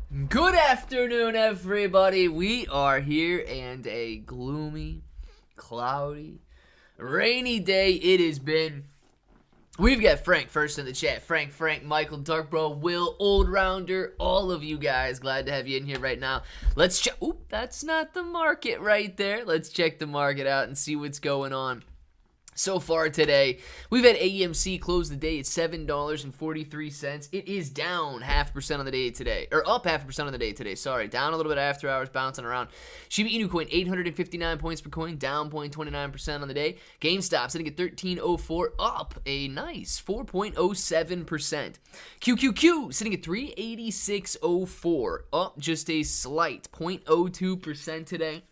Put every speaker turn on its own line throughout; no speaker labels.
Good afternoon, everybody. We are here, and a gloomy, cloudy, rainy day it has been. We've got Frank first in the chat. Frank, Michael, Dark Bro, Will, Old Rounder, all of you guys. Glad to have you in here right now. Let's check. Oop, that's not the market right there. Let's check the market out and see what's going on. So far today, we've had AMC close the day at $7.43. It is down 0.5% on the day today, or up 0.5% on the day today. Sorry, down a little bit after hours, bouncing around. Shiba Inu coin 859 points per coin, down 0.29% on the day. GameStop sitting at 1304, up a nice 4.07%. QQQ sitting at 386.04, up just a slight 0.02% today.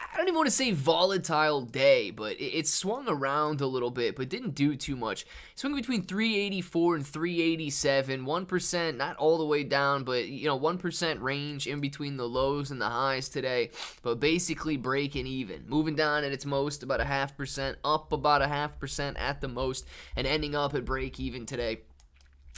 I don't even want to say volatile day, but it swung around a little bit, but didn't do too much. Swung between 384 and 387, 1%, not all the way down, but 1% range in between the lows and the highs today, but basically breaking even. Moving down at its most about 0.5%, up about 0.5% at the most, and ending up at break even today.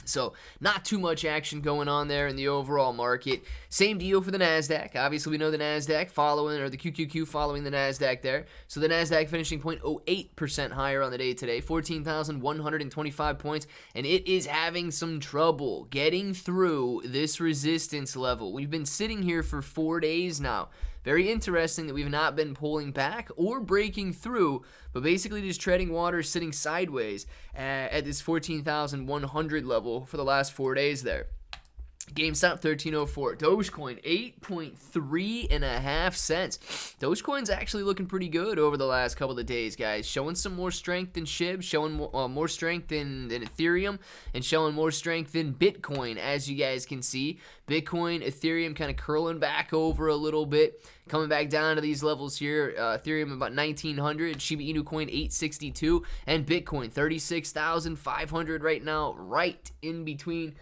So, not too much action going on there in the overall market. Same deal for the NASDAQ. Obviously, we know the NASDAQ following, or the QQQ following the NASDAQ there. So, the NASDAQ finishing 0.08% higher on the day today, 14,125 points. And it is having some trouble getting through this resistance level. We've been sitting here for 4 days now. Very interesting that we've not been pulling back or breaking through, but basically just treading water, sitting sideways at this 14,100 level for the last 4 days there. GameStop 1304, Dogecoin 8.3 cents. Dogecoin's actually looking pretty good over the last couple of days, guys. Showing some more strength in Shib, showing more strength in Ethereum, and showing more strength in Bitcoin, as you guys can see. Bitcoin, Ethereum kind of curling back over a little bit, coming back down to these levels here. Ethereum about 1,900, Shiba Inu coin 862, and Bitcoin 36,500 right now, right in between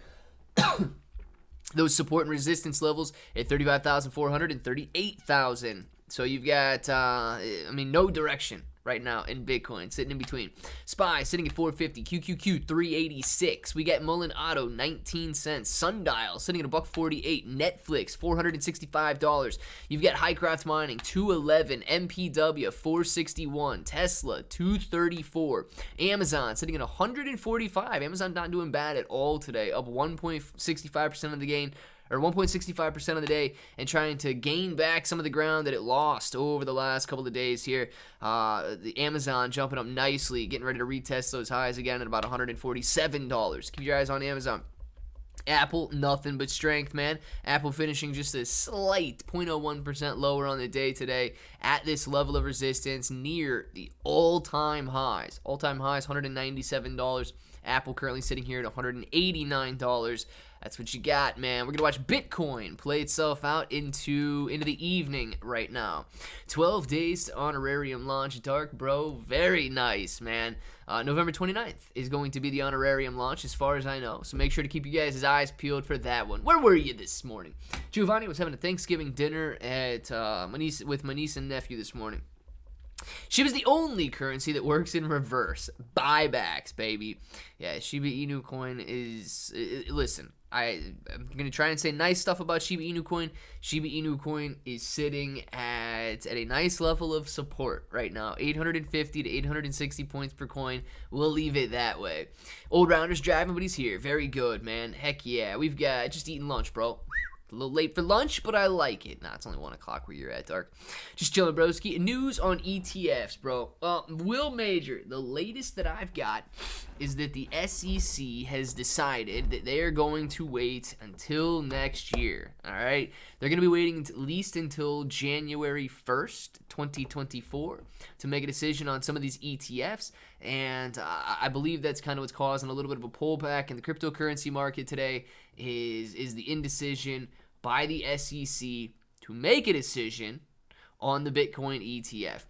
those support and resistance levels at 35,400 and 38,000. So you've got, no direction right now in Bitcoin, sitting in between. SPY sitting at 450, QQQ 386. We got Mullen Auto 19 cents, Sundial sitting at $1.48, Netflix $465. You've got Highcraft Mining 211, MPW 461, Tesla 234, Amazon sitting at 145. Amazon not doing bad at all today, up 1.65% of the gain, or 1.65% of the day, and trying to gain back some of the ground that it lost over the last couple of days here. The Amazon jumping up nicely, getting ready to retest those highs again at about $147. Keep your eyes on Amazon. Apple, nothing but strength, man. Apple finishing just a slight 0.01% lower on the day today at this level of resistance near the all-time highs. All-time highs, $197. Apple currently sitting here at $189. That's what you got, man. We're going to watch Bitcoin play itself out into the evening right now. 12 days to honorarium launch. Dark Bro, very nice, man. November 29th is going to be the honorarium launch as far as I know. So make sure to keep you guys' eyes peeled for that one. Where were you this morning? Giovanni was having a Thanksgiving dinner at with my niece and nephew this morning. Shib is the only currency that works in reverse. Buybacks, baby. Yeah, Shiba Inu coin is... listen, I'm going to try and say nice stuff about Shiba Inu coin. Shiba Inu coin is sitting at a nice level of support right now. 850 to 860 points per coin. We'll leave it that way. Old Rounder's driving, but he's here. Very good, man. Heck yeah. We've got... just eating lunch, bro. A little late for lunch, but I like it. Nah, it's only 1 o'clock where you're at, Dark. Just chilling, broski. News on ETFs, bro. Will Major, the latest that I've got is that the SEC has decided that they are going to wait until next year, all right? They're going to be waiting at least until January 1st, 2024 to make a decision on some of these ETFs, and I believe that's kind of what's causing a little bit of a pullback in the cryptocurrency market today is the indecision by the SEC to make a decision on the Bitcoin ETF.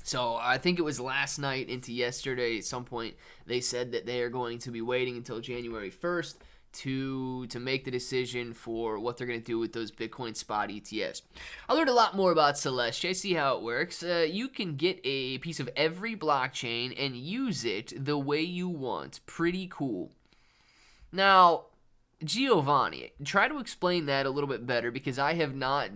So I think it was last night into yesterday at some point, they said that they are going to be waiting until January 1st to make the decision for what they're going to do with those Bitcoin spot ETFs. I learned a lot more about Celestia. I see how it works. You can get a piece of every blockchain and use it the way you want. Pretty cool. Now, Giovanni, try to explain that a little bit better because I have not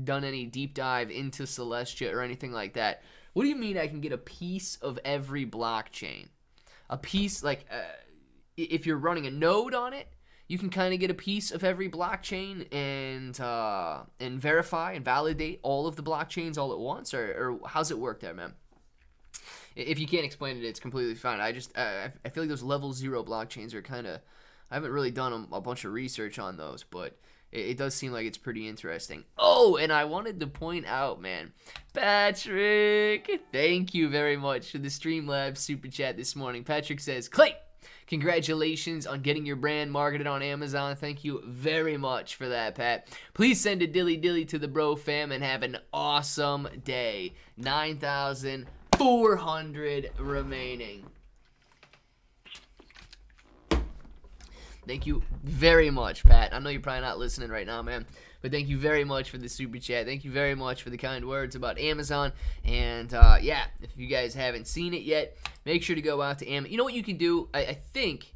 done any deep dive into Celestia or anything like that. What do you mean I can get a piece of every blockchain? A piece, like, if you're running a node on it, you can kind of get a piece of every blockchain and verify and validate all of the blockchains all at once, or how's it work there, man? If you can't explain it, it's completely fine. I feel like those level 0 blockchains are kind of, I haven't really done a bunch of research on those, but it does seem like it's pretty interesting. Oh, and I wanted to point out, man, Patrick, thank you very much for the Streamlabs super chat this morning. Patrick says, Clay, congratulations on getting your brand marketed on Amazon. Thank you very much for that, Pat. Please send a dilly dilly to the bro fam and have an awesome day. 9,400 remaining. Thank you very much, Pat. I know you're probably not listening right now, man, but thank you very much for the super chat. Thank you very much for the kind words about Amazon. And yeah, if you guys haven't seen it yet, make sure to go out to Amazon. You know what you can do? I think,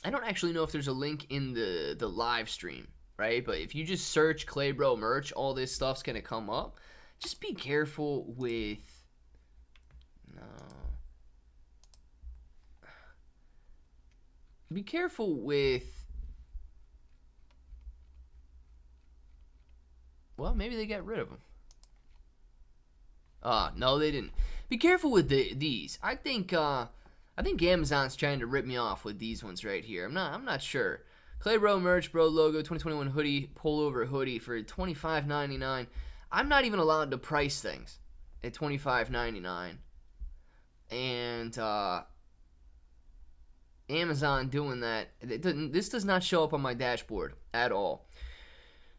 I don't actually know if there's a link in the live stream, right? But if you just search Claybro merch, all this stuff's gonna come up. Just be careful with, be careful with, well, maybe they got rid of them. No, they didn't. Be careful with these. I think Amazon's trying to rip me off with these ones right here. I'm not sure. Clay Bro merch, bro logo, 2021 hoodie, pullover hoodie for $25.99. I'm not even allowed to price things at $25.99. And Amazon doing that, this does not show up on my dashboard at all.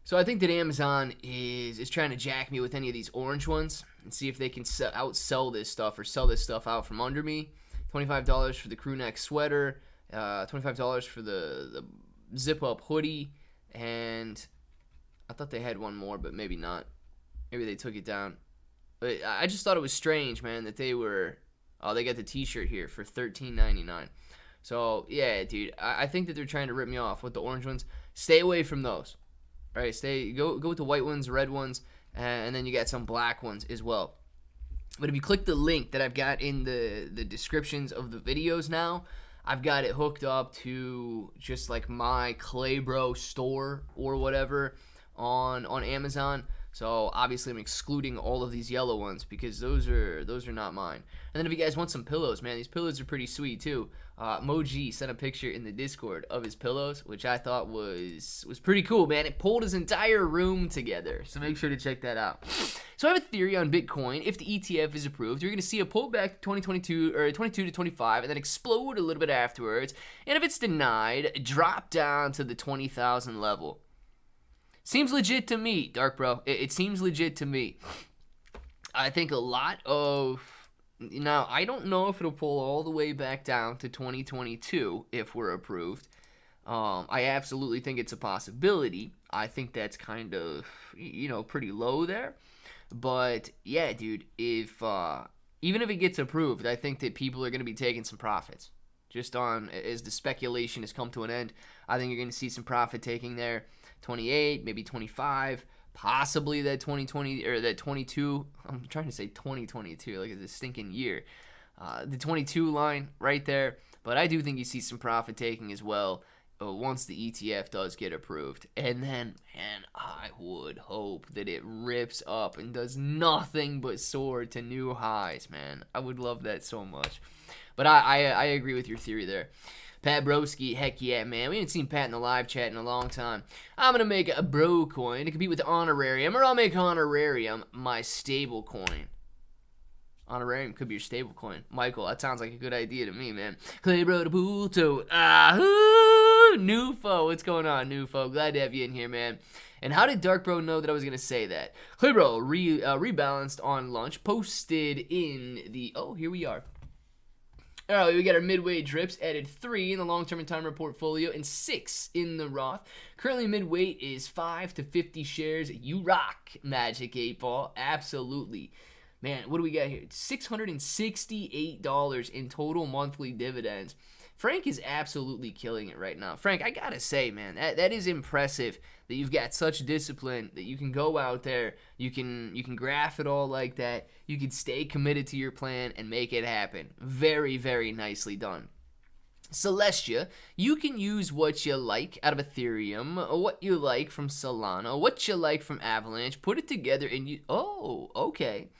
So I think that Amazon is trying to jack me with any of these orange ones and see if they can outsell this stuff or sell this stuff out from under me. $25 for the crew neck sweater, $25 for the zip up hoodie, and I thought they had one more, but maybe not. Maybe they took it down. But I just thought it was strange, man, that they were, they got the t-shirt here for $13.99. So, yeah, dude, I think that they're trying to rip me off with the orange ones. Stay away from those. All right, go with the white ones, red ones, and then you got some black ones as well. But if you click the link that I've got in the descriptions of the videos now, I've got it hooked up to just like my Claybro store or whatever on Amazon. So obviously I'm excluding all of these yellow ones because those are not mine. And then if you guys want some pillows, man, these pillows are pretty sweet too. Moji sent a picture in the Discord of his pillows, which I thought was pretty cool, man. It pulled his entire room together. So make sure to check that out. So I have a theory on Bitcoin. If the ETF is approved, you're going to see a pullback 2022 or 22 to 25 and then explode a little bit afterwards. And if it's denied, drop down to the 20,000 level. Seems legit to me, Dark Bro. It seems legit to me. I think a lot of... Now, I don't know if it'll pull all the way back down to 2022 if we're approved. I absolutely think it's a possibility. I think that's kind of, pretty low there. But, yeah, dude, even if it gets approved, I think that people are going to be taking some profits. Just as the speculation has come to an end, I think you're going to see some profit taking there. 28, maybe 25, possibly that 2020 or that 22. I'm trying to say 2022 like it's a stinking year. The 22 line right there. But I do think you see some profit taking as well once the ETF does get approved. And then, man, I would hope that it rips up and does nothing but soar to new highs, man. I would love that so much. But I agree with your theory there. Pat Broski, heck yeah, man. We haven't seen Pat in the live chat in a long time. I'm going to make a bro coin to compete with Honorarium, or I'll make Honorarium my stable coin. Honorarium could be your stable coin. Michael, that sounds like a good idea to me, man. Claybro to Bulto. Nufo. What's going on, Nufo? Glad to have you in here, man. And how did Dark Bro know that I was going to say that? Claybro rebalanced on lunch, posted in the... Oh, here we are. All right, we got our midway drips, added 3 in the long-term and timer portfolio and 6 in the Roth. Currently, midweight is 5 to 50 shares. You rock, Magic 8 Ball. Absolutely. Man, what do we got here? $668 in total monthly dividends. Frank is absolutely killing it right now. Frank, I gotta say, man, that is impressive that you've got such discipline that you can go out there, you can graph it all like that, you can stay committed to your plan and make it happen. Very, very nicely done. Celestia, you can use what you like out of Ethereum, or what you like from Solana, what you like from Avalanche, put it together and you... Oh, okay.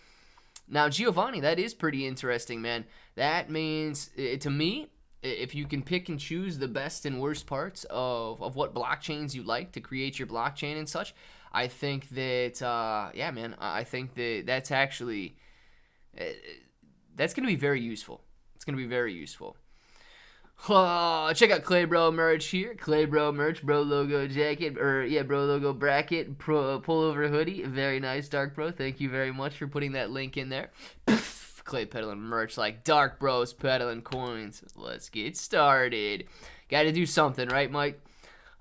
Now, Giovanni, that is pretty interesting, man. That means, to me, if you can pick and choose the best and worst parts of what blockchains you like to create your blockchain and such, I think that, yeah, man, I think that that's actually, that's going to be very useful. It's going to be very useful. Oh, check out Clay Bro merch here. Clay Bro merch, bro logo jacket, or yeah, bro logo bracket, pullover hoodie. Very nice, Dark Bro. Thank you very much for putting that link in there. Clay peddling merch like Dark Bros peddling coins. Let's get started. Got to do something, right, Mike?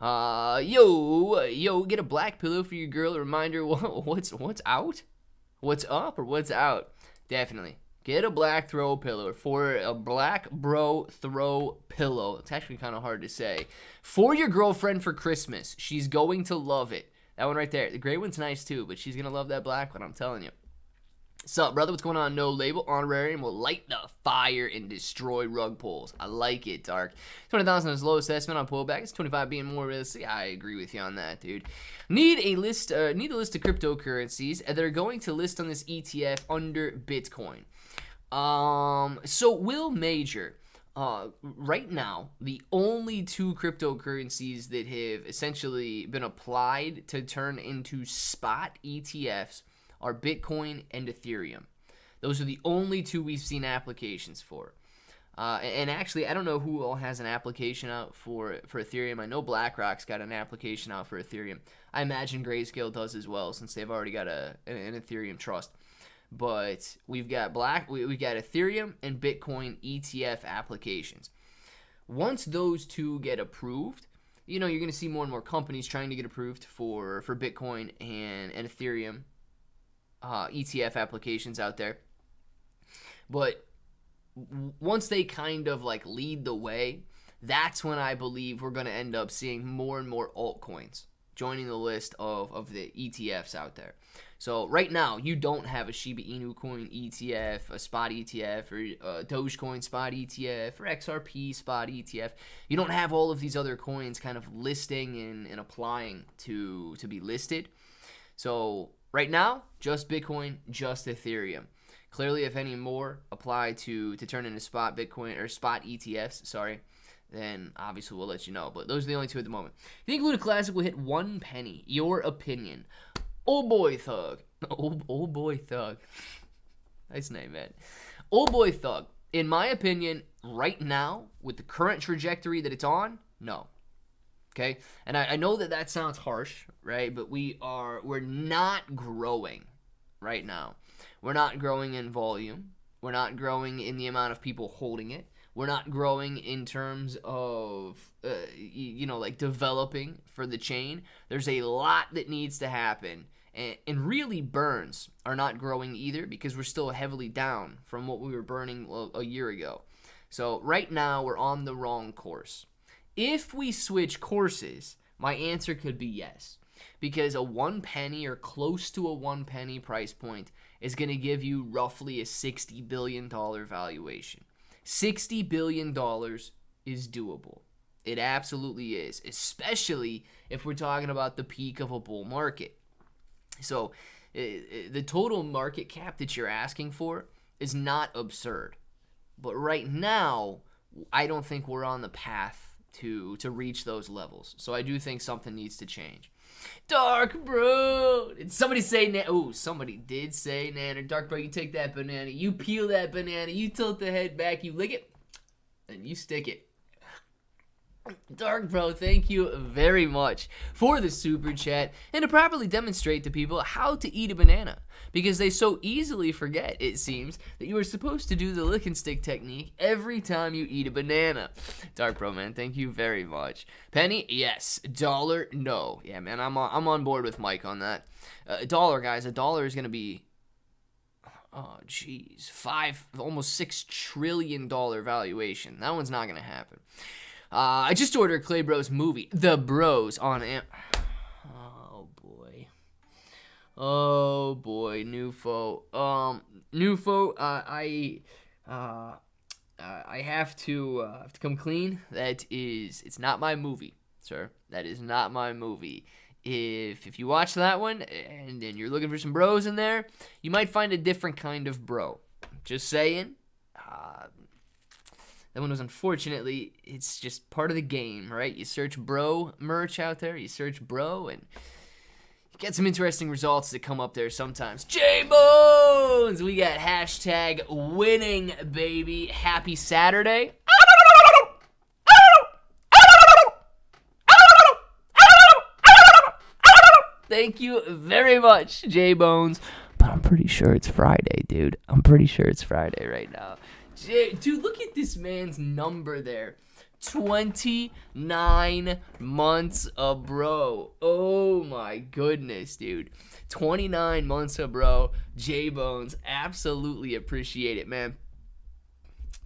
Yo, get a black pillow for your girl. A reminder, what's out? What's up or what's out? Definitely. Get a black throw pillow for a black bro throw pillow. It's actually kind of hard to say. For your girlfriend for Christmas. She's going to love it. That one right there. The gray one's nice too, but she's going to love that black one, I'm telling you. Sup, brother? What's going on? No label. Honorarium will light the fire and destroy rug pulls. I like it, Dark. 20,000 is low assessment on pullback. It's 25 being more realistic. I agree with you on that, dude. Need a list of cryptocurrencies that are going to list on this ETF under Bitcoin. So Will Major, right now, the only two cryptocurrencies that have essentially been applied to turn into spot ETFs are Bitcoin and Ethereum. Those are the only two we've seen applications for. And actually, I don't know who all has an application out for Ethereum. I know BlackRock's got an application out for Ethereum. I imagine Grayscale does as well, since they've already got an Ethereum trust. But we've got Ethereum and Bitcoin ETF applications. Once those two get approved, you know, you're going to see more and more companies trying to get approved for Bitcoin and Ethereum ETF applications out there. But once they kind of like lead the way, that's when I believe we're going to end up seeing more and more altcoins joining the list of the ETFs out there. So right now, you don't have a Shiba Inu coin ETF, a spot ETF, or a Dogecoin spot ETF, or XRP spot ETF. You don't have all of these other coins kind of listing and applying to be listed. So right now, just Bitcoin, just Ethereum. Clearly, if any more apply to turn into spot Bitcoin or spot ETFs, then obviously we'll let you know. But those are the only two at the moment. You think Luna Classic will hit 1 penny? Your opinion. Old Boy Thug. Old Boy Thug. Nice name, man. Old Boy Thug. In my opinion, right now, with the current trajectory that it's on, no. Okay? And I know that sounds harsh, right? But we're not growing right now. We're not growing in volume. We're not growing in the amount of people holding it. We're not growing in terms of, like developing for the chain. There's a lot that needs to happen. And really, burns are not growing either because we're still heavily down from what we were burning a year ago. So right now, we're on the wrong course. If we switch courses, my answer could be yes. Because a 1 penny or close to a 1 penny price point is going to give you roughly a $60 billion valuation. $60 billion is doable. It absolutely is, especially if we're talking about the peak of a bull market. So the total market cap that you're asking for is not absurd. But right now, I don't think we're on the path to reach those levels. So I do think something needs to change. Dark Bro! Did somebody say somebody did say Nanner. Dark Bro, you take that banana, you peel that banana, you tilt the head back, you lick it, and you stick it. Dark Bro, thank you very much for the super chat and to properly demonstrate to people how to eat a banana, because they so easily forget, it seems, that you are supposed to do the lick and stick technique every time you eat a banana. Dark Bro, man, thank you very much. Penny, yes. Dollar, no. Yeah, man, I'm on board with Mike on that. $1, guys. $1 is gonna be Oh, jeez. Almost $6 trillion valuation. That one's not going to happen. I just ordered Clay Bros movie, The Bros, on Oh boy, Nufo. I have to come clean. It's not my movie, sir. That is not my movie. If you watch that one and you're looking for some bros in there, you might find a different kind of bro. Just saying. That one was, unfortunately, it's just part of the game, right? You search bro merch out there, you search bro, and you get some interesting results that come up there sometimes. J-Bones! We got hashtag winning, baby. Happy Saturday. Thank you very much, J-Bones. But I'm pretty sure it's Friday, dude. I'm pretty sure it's Friday right now. Dude, look at this man's number there. 29 months of bro. Oh my goodness, dude. 29 months of bro. J-Bones, absolutely appreciate it, man.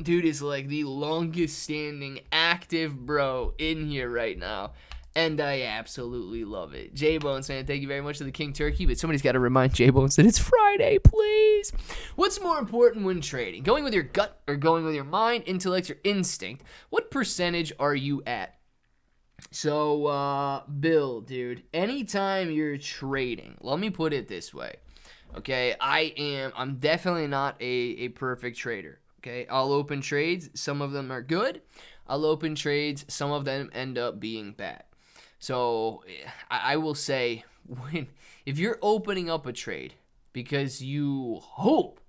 Dude is like the longest standing active bro in here right now. And I absolutely love it. J-Bones, man, thank you very much to the King Turkey, but somebody's got to remind J-Bones that it's Friday, please. What's more important when trading? Going with your gut or going with your mind, intellect, or instinct? What percentage are you at? So, Bill, dude, anytime you're trading, let me put it this way, okay? I'm definitely not a perfect trader, okay? I'll open trades. Some of them are good. I'll open trades. Some of them end up being bad. So I will say, if you're opening up a trade because you hope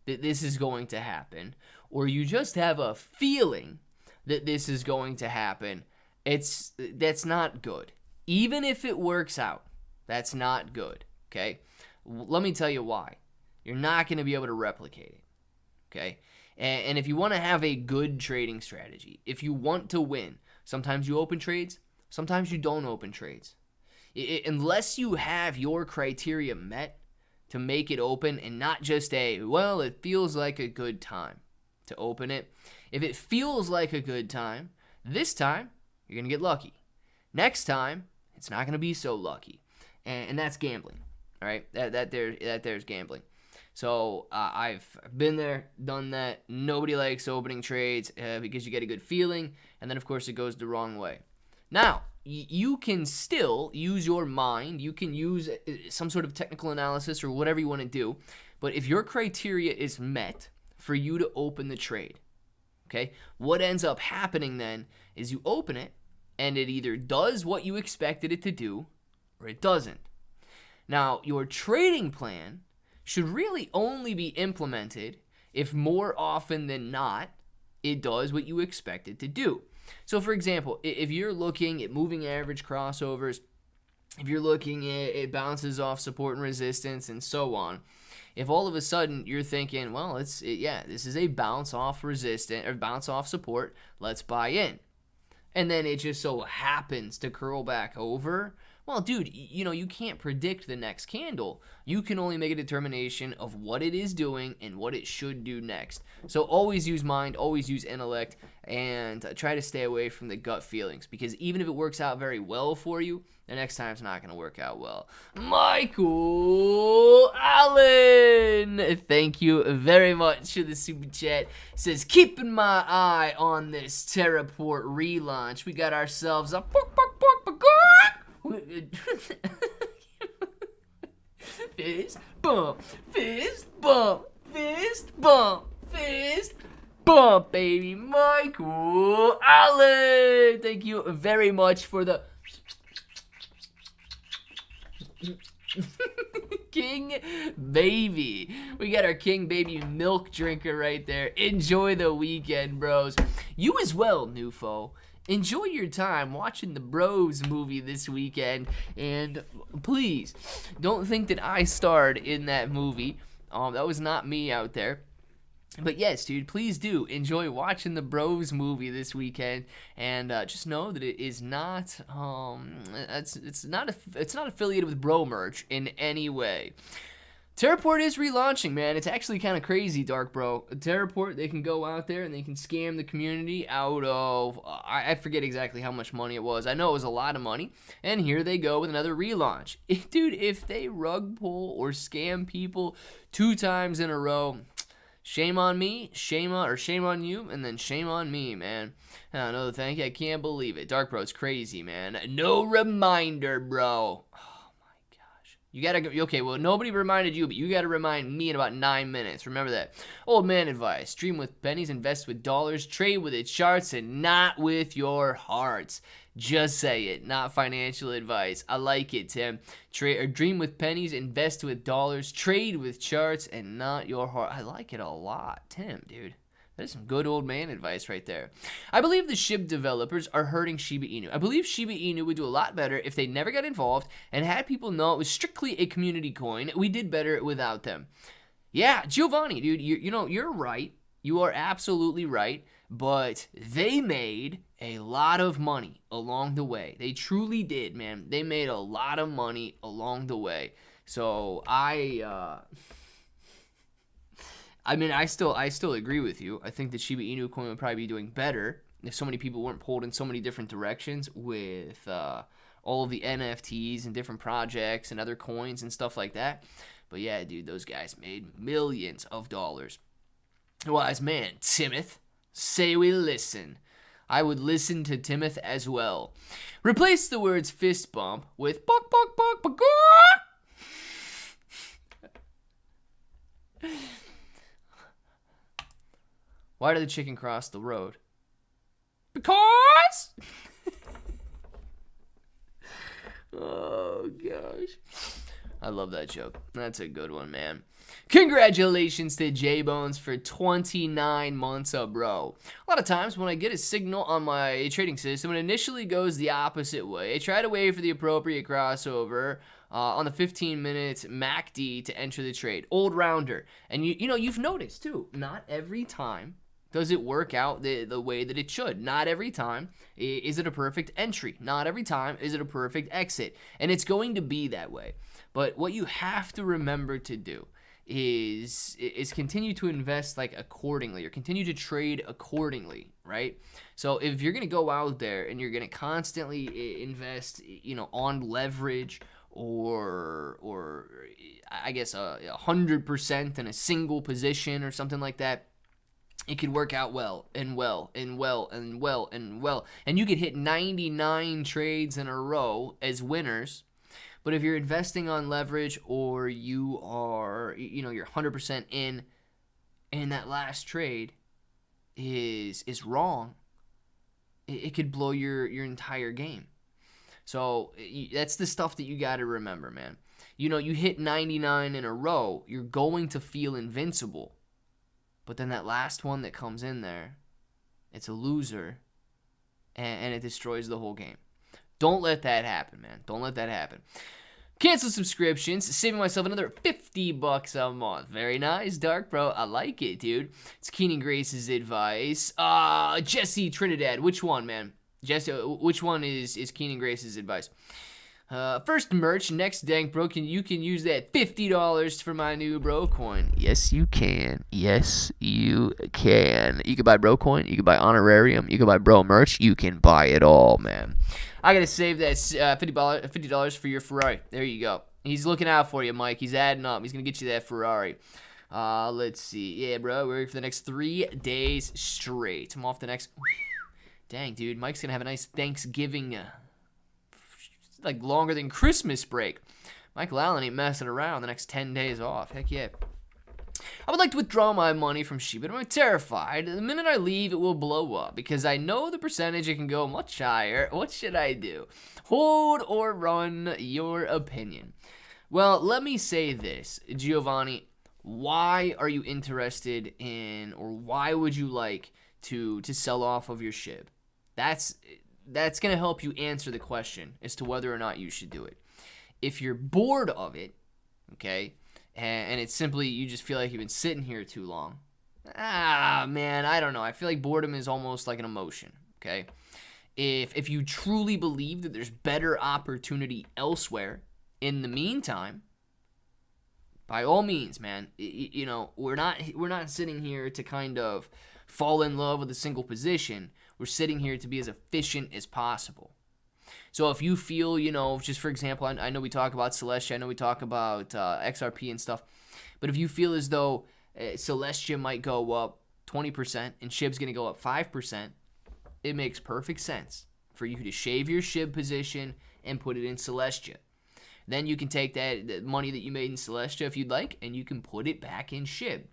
that this is going to happen, or you just have a feeling that this is going to happen, that's not good. Even if it works out, that's not good, okay? Let me tell you why. You're not going to be able to replicate it, okay? And if you want to have a good trading strategy, if you want to win, sometimes you open trades, sometimes you don't open trades. Unless you have your criteria met to make it open and not just it feels like a good time to open it. If it feels like a good time, this time, you're going to get lucky. Next time, it's not going to be so lucky. And that's gambling, all right? There's gambling. So I've been there, done that. Nobody likes opening trades because you get a good feeling, and then, of course, it goes the wrong way. Now, you can still use your mind. You can use some sort of technical analysis or whatever you want to do. But if your criteria is met for you to open the trade, okay, what ends up happening then is you open it, and it either does what you expected it to do or it doesn't. Now, your trading plan should really only be implemented if more often than not it does what you expect it to do. So, for example, if you're looking at moving average crossovers, if you're looking at it bounces off support and resistance and so on, if all of a sudden you're thinking, well, this is a bounce off resistance or bounce off support, let's buy in. And then it just so happens to curl back over. Well, dude, you can't predict the next candle. You can only make a determination of what it is doing and what it should do next. So always use mind, always use intellect, and try to stay away from the gut feelings. Because even if it works out very well for you, the next time it's not going to work out well. Michael Allen, thank you very much for the super chat. Says, keeping my eye on this Terraport relaunch. We got ourselves a fist bump, fist bump, fist bump, fist bump, baby. Michael Allen, thank you very much for the King Baby. We got our King Baby milk drinker right there. Enjoy the weekend, bros. You as well, Nufo. Enjoy your time watching the Bros movie this weekend, and please don't think that I starred in that movie. That was not me out there. But yes, dude, please do enjoy watching the Bros movie this weekend, and just know that it is not it's not affiliated with Bro merch in any way. Terraport is relaunching, man. It's actually kind of crazy, Dark Bro. Terraport, they can go out there and they can scam the community out of, I forget exactly how much money it was. I know it was a lot of money. And here they go with another relaunch. Dude, if they rug pull or scam people 2 times in a row, shame on me, shame on you, and then shame on me, man. Another thank you. I can't believe it. Dark Bro, it's crazy, man. No reminder, bro. You gotta go, okay, well, nobody reminded you, but you gotta remind me in about 9 minutes. Remember that. Old man advice. Stream with pennies, invest with dollars, trade with its charts, and not with your hearts. Just say it, not financial advice. I like it, Tim. Dream with pennies, invest with dollars, trade with charts, and not your heart. I like it a lot, Tim, dude. That is some good old man advice right there. I believe the Shib developers are hurting Shiba Inu. I believe Shiba Inu would do a lot better if they never got involved and had people know it was strictly a community coin. We did better without them. Yeah, Giovanni, dude, you're right. You are absolutely right. But they made a lot of money along the way. They truly did, man. They made a lot of money along the way. So I still agree with you. I think that Shiba Inu coin would probably be doing better if so many people weren't pulled in so many different directions with all of the NFTs and different projects and other coins and stuff like that. But yeah, dude, those guys made millions of dollars. Wise man, Timoth, say we listen. I would listen to Timoth as well. Replace the words fist bump with buck, buck, buck, buck, buck. Why did the chicken cross the road? Because! Oh, gosh. I love that joke. That's a good one, man. Congratulations to J-Bones for 29 months, bro. A lot of times when I get a signal on my trading system, it initially goes the opposite way. I try to wait for the appropriate crossover on the 15-minute MACD to enter the trade. Old rounder. And you've noticed, too, not every time does it work out the way that it should. Not every time is it a perfect entry. Not every time is it a perfect exit. And it's going to be that way. But what you have to remember to do is continue to invest like accordingly, or continue to trade accordingly, right? So if you're going to go out there and you're going to constantly invest, on leverage or I guess 100% in a single position or something like that, it could work out well and well and well and well and well. And you could hit 99 trades in a row as winners. But if you're investing on leverage, or you are, you're 100% in, and that last trade is wrong, it could blow your entire game. So that's the stuff that you got to remember, man. You hit 99 in a row, you're going to feel invincible. But then that last one that comes in there, it's a loser, and it destroys the whole game. Don't let that happen, man. Don't let that happen. Cancel subscriptions, saving myself another $50 a month. Very nice, Dark Bro. I like it, dude. It's Keenan Grace's advice. Jesse Trinidad. Which one, man? Jesse, which one is Keenan Grace's advice? First merch, next Dank Bro. You can use that $50 for my new bro coin. Yes, you can. Yes, you can. You can buy bro coin. You can buy honorarium. You can buy bro merch. You can buy it all, man. I gotta save that $50 for your Ferrari. There you go. He's looking out for you, Mike. He's adding up. He's gonna get you that Ferrari. Let's see. Yeah, bro. We're ready for the next 3 days straight. I'm off the next. Dang, dude. Mike's gonna have a nice Thanksgiving. Like longer than Christmas break. Michael Allen ain't messing around the next 10 days off. Heck yeah. I would like to withdraw my money from Shiba, but I'm terrified. The minute I leave, it will blow up because I know the percentage it can go much higher. What should I do? Hold or run? Your opinion. Well, let me say this, Giovanni. Why are you interested in, or why would you like to sell off of your Shib? That's going to help you answer the question as to whether or not you should do it. If you're bored of it, okay, and it's simply you just feel like you've been sitting here too long, man, I don't know. I feel like boredom is almost like an emotion, okay? If you truly believe that there's better opportunity elsewhere in the meantime, by all means, man. You know, we're not sitting here to kind of fall in love with a single position. We're sitting here to be as efficient as possible. So if you feel, you know, just for example, I know we talk about Celestia, I know we talk about XRP and stuff, but if you feel as though Celestia might go up 20% and Shib's going to go up 5%, it makes perfect sense for you to shave your Shib position and put it in Celestia. Then you can take that money that you made in Celestia if you'd like, and you can put it back in Shib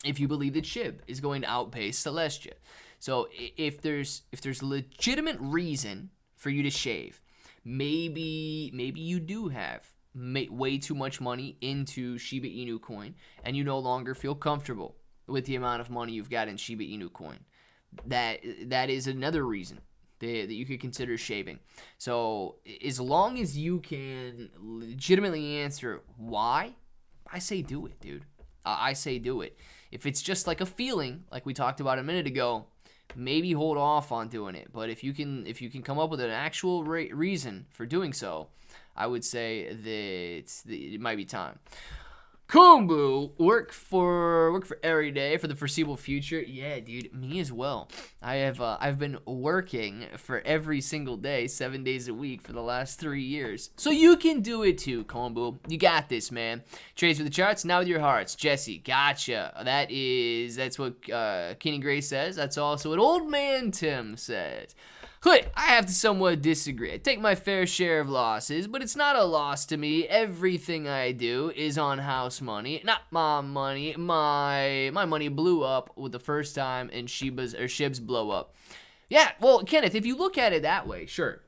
if you believe that Shib is going to outpace Celestia. So if there's legitimate reason for you to shave, maybe you do have way too much money into Shiba Inu coin, and you no longer feel comfortable with the amount of money you've got in Shiba Inu coin. That is another reason that you could consider shaving. So as long as you can legitimately answer why, I say do it, dude. I say do it. If it's just like a feeling, like we talked about a minute ago, maybe hold off on doing it. But if you can come up with an actual reason for doing so, I would say that it might be time. Kumbu, work for every day for the foreseeable future. Yeah, dude, me as well. I've been working for every single day, 7 days a week for the last 3 years. So you can do it too, Kumbu. You got this, man. Trades with the charts, now with your hearts. Jesse, gotcha. That's what Kenny Gray says. That's also what Old Man Tim says. I have to somewhat disagree. I take my fair share of losses, but it's not a loss to me. Everything I do is on house money, not my money. My money blew up with the first time, and Shib's blow up. Yeah, well, Kenneth, if you look at it that way, sure.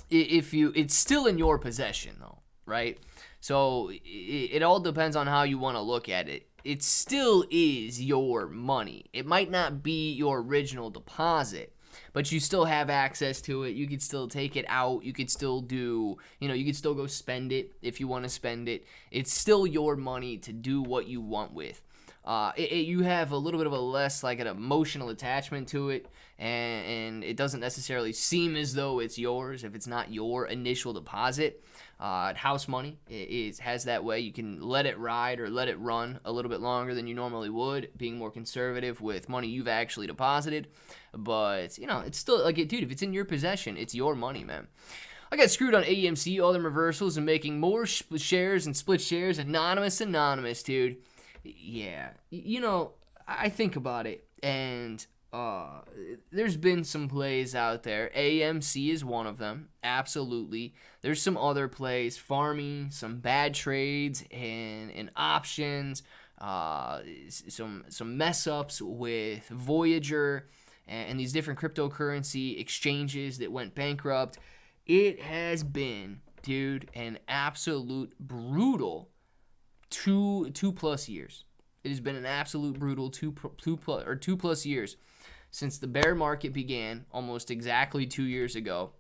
It's still in your possession, though, right? So it all depends on how you want to look at it. It still is your money. It might not be your original deposit, but you still have access to it. You could still take it out. You could still you could still go spend it if you want to spend it. It's still your money to do what you want with. You have a little bit of a less like an emotional attachment to it, and it doesn't necessarily seem as though it's yours if it's not your initial deposit. House money has that way. You can let it ride or let it run a little bit longer than you normally would, being more conservative with money you've actually deposited. But, it's still, like, dude, if it's in your possession, it's your money, man. I got screwed on AMC, all the reversals, and making more shares and split shares. Anonymous, dude. Yeah. I think about it, and there's been some plays out there. AMC is one of them, absolutely. There's some other plays, farming, some bad trades and options, some mess ups with Voyager and these different cryptocurrency exchanges that went bankrupt. It has been, dude, an absolute brutal two plus years. It has been an absolute brutal two plus years since the bear market began almost exactly 2 years ago.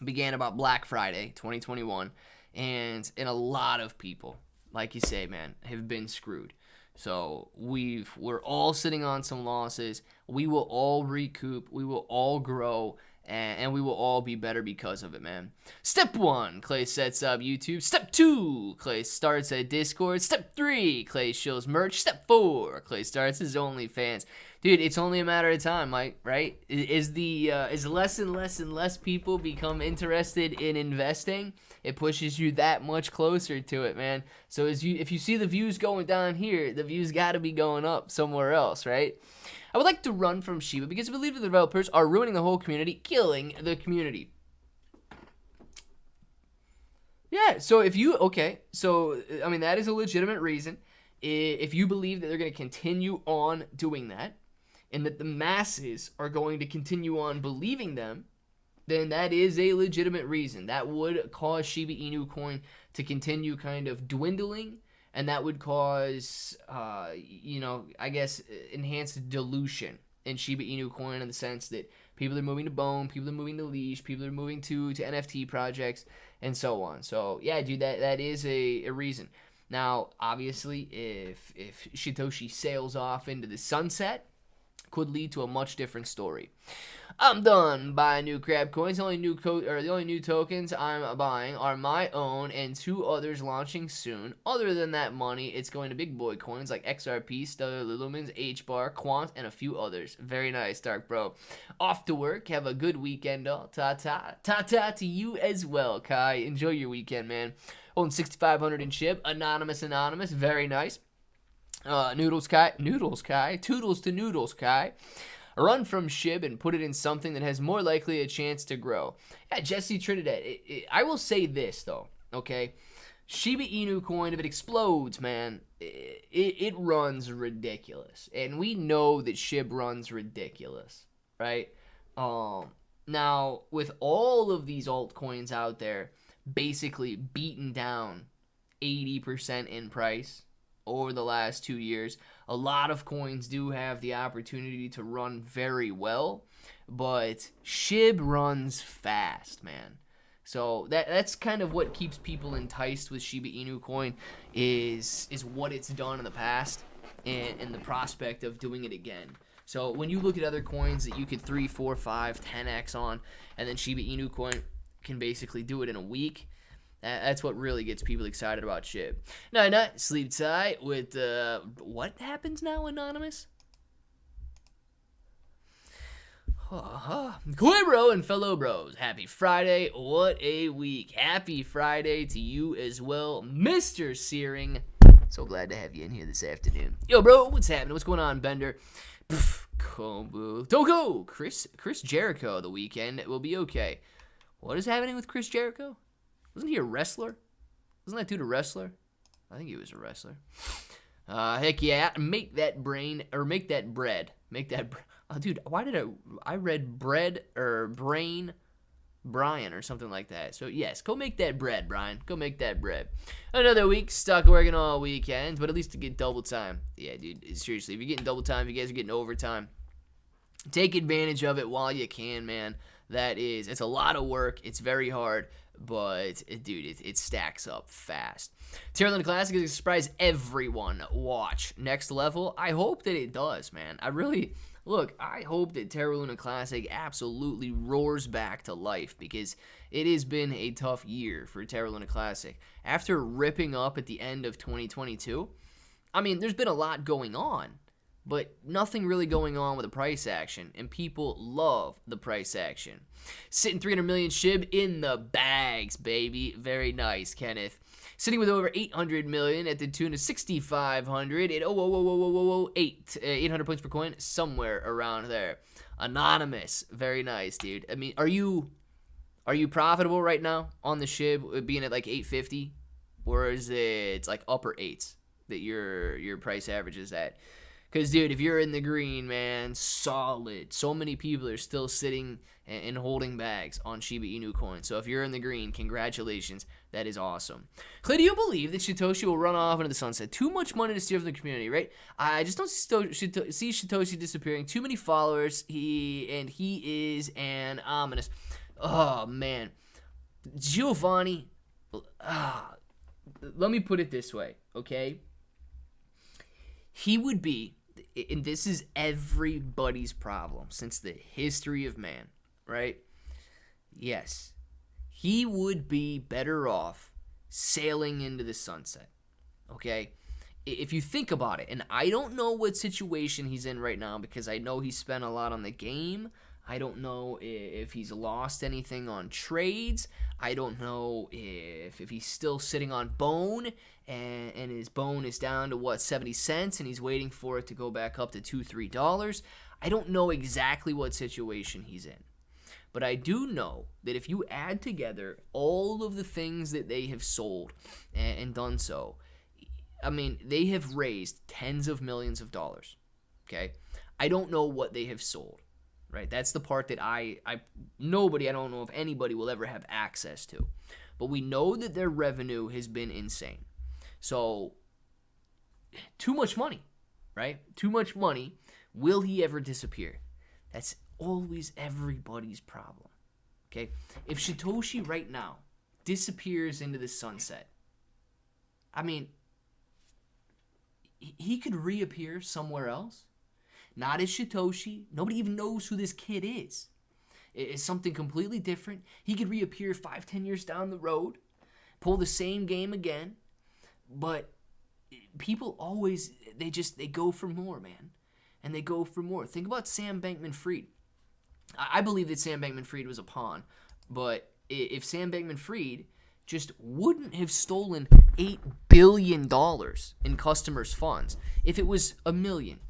Began about Black Friday 2021, and a lot of people, like you say, man, have been screwed. So we're all sitting on some losses. We will all recoup. We will all grow. And we will all be better because of it, man. Step 1, Clay sets up YouTube. Step 2, Clay starts a Discord. Step 3, Clay shows merch. Step 4, Clay starts his OnlyFans. Dude, it's only a matter of time, Mike, right? As less and less people become interested in investing, it pushes you that much closer to it, man. So if you see the views going down here, the views got to be going up somewhere else, right? I would like to run from Shiba because I believe the developers are ruining the whole community, killing the community. Yeah, so that is a legitimate reason. If you believe that they're going to continue on doing that, and that the masses are going to continue on believing them, then that is a legitimate reason. That would cause Shiba Inu coin to continue kind of dwindling, and that would cause, enhanced dilution in Shiba Inu coin in the sense that people are moving to Bone, people are moving to Leash, people are moving to NFT projects, and so on. So, yeah, dude, that is a reason. Now, obviously, if Satoshi sails off into the sunset, could lead to a much different story. I'm done buying new crap coins. The only new tokens I'm buying are my own and 2 others launching soon. Other than that money, it's going to big boy coins like XRP, Stellar Lumens, HBAR, Quant, and a few others. Very nice, Dark Bro. Off to work. Have a good weekend, all. Ta-ta. Ta-ta to you as well, Kai. Enjoy your weekend, man. Own 6,500 in Shib. Anonymous. Very nice. Noodles Kai. Toodles to Noodles Kai. Run from Shib and put it in something that has more likely a chance to grow. Yeah, Jesse Trinidad. I will say this, though, okay? Shiba Inu coin, if it explodes, man, it runs ridiculous. And we know that Shib runs ridiculous, right? Now, with all of these altcoins out there basically beaten down 80% in price over the last 2 years, a lot of coins do have the opportunity to run very well, but Shib runs fast, man. So that's kind of what keeps people enticed with Shiba Inu coin is what it's done in the past and the prospect of doing it again. So when you look at other coins that you could 3, 4, 5, 10x on, and then Shiba Inu coin can basically do it in a week, that's what really gets people excited about Shib. Night, sleep tight with, what happens now, Anonymous? Bro and fellow bros, happy Friday. What a week. Happy Friday to you as well, Mr. Searing. So glad to have you in here this afternoon. Yo, bro, what's happening? What's going on, Bender? Toko, Chris Jericho, the weekend will be okay. What is happening with Chris Jericho? Wasn't he a wrestler? Wasn't that dude a wrestler? I think he was a wrestler. Heck yeah. Make that bread. Oh, dude, why did I read bread or brain Brian or something like that. So, yes, go make that bread, Brian. Go make that bread. Another week, stuck working all weekends, but at least to get double time. Yeah, dude, seriously, if you're getting double time, if you guys are getting overtime, take advantage of it while you can, man. It's a lot of work. It's very hard, but, dude, it stacks up fast. Terra Luna Classic is going to surprise everyone. Watch. Next level, I hope that it does, man. I hope that Terra Luna Classic absolutely roars back to life because it has been a tough year for Terra Luna Classic. After ripping up at the end of 2022, I mean, there's been a lot going on, but nothing really going on with the price action, and people love the price action. Sitting 300 million Shib in the bags, baby. Very nice, Kenneth. Sitting with over 800 million at the tune of 6,500 at 800 points per coin, somewhere around there. Anonymous, very nice, dude. I mean, are you profitable right now on the Shib, being at like 850, or is it like upper eights that your price average is at? Because, dude, if you're in the green, man, solid. So many people are still sitting and holding bags on Shiba Inu coin. So if you're in the green, congratulations. That is awesome. Clay, do you believe that Satoshi will run off into the sunset? Too much money to steal from the community, right? I just don't see Satoshi disappearing. Too many followers. He is an ominous. Oh, man. Giovanni. Let me put it this way, okay? He would be, and this is everybody's problem since the history of man, right? Yes. He would be better off sailing into the sunset, okay? If you think about it, and I don't know what situation he's in right now because I know he spent a lot on the game. I don't know if he's lost anything on trades. I don't know if he's still sitting on bone and his bone is down to 70 cents and he's waiting for it to go back up to $2-3. I don't know exactly what situation he's in. But I do know that if you add together all of the things that they have sold and done so, I mean, they have raised tens of millions of dollars, okay? I don't know what they have sold, right? That's the part that I don't know if anybody will ever have access to. But we know that their revenue has been insane. So, too much money, right? Too much money. Will he ever disappear? That's always everybody's problem, okay? If Satoshi right now disappears into the sunset, I mean, he could reappear somewhere else. not as Satoshi. Nobody even knows who this kid is. It's something completely different. He could reappear 5-10 years down the road, pull the same game again, but people always, they go for more, man. And they go for more. Think about Sam Bankman-Fried. I believe that Sam Bankman-Fried was a pawn, but if Sam Bankman-Fried just wouldn't have stolen $8 billion in customers' funds, if it was $1 million,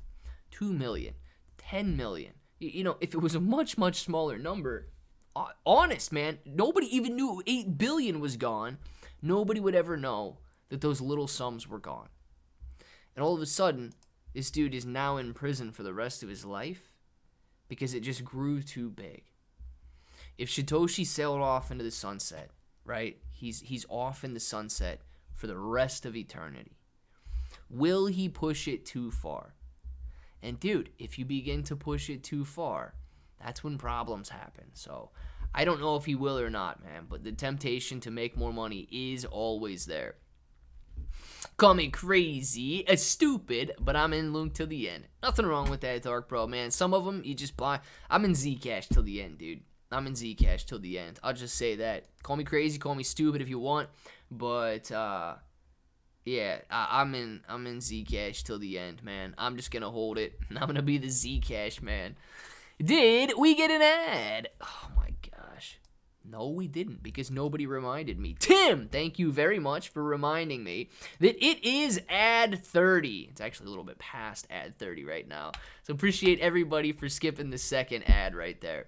$2 million, $10 million, if it was a much, much smaller number, honest, man, nobody even knew $8 billion was gone. Nobody would ever know that those little sums were gone. And all of a sudden, this dude is now in prison for the rest of his life because it just grew too big. If Satoshi sailed off into the sunset, right, he's off in the sunset for the rest of eternity. Will he push it too far? And dude, if you begin to push it too far, that's when problems happen. So I don't know if he will or not, man, but the temptation to make more money is always there. Call me crazy, stupid, but I'm in Lunk till the end. Nothing wrong with that, Dark Bro, man. Some of them, you just buy. I'm in Zcash till the end, dude. I'm in Zcash till the end. I'll just say that. Call me crazy, call me stupid if you want, but yeah, I'm in Zcash till the end, man. I'm just gonna hold it. I'm gonna be the Zcash man. Did we get an ad? Oh my gosh. No, we didn't, because nobody reminded me. Tim, thank you very much for reminding me that it is ad 30. It's actually a little bit past ad 30 right now. So appreciate everybody for skipping the second ad right there.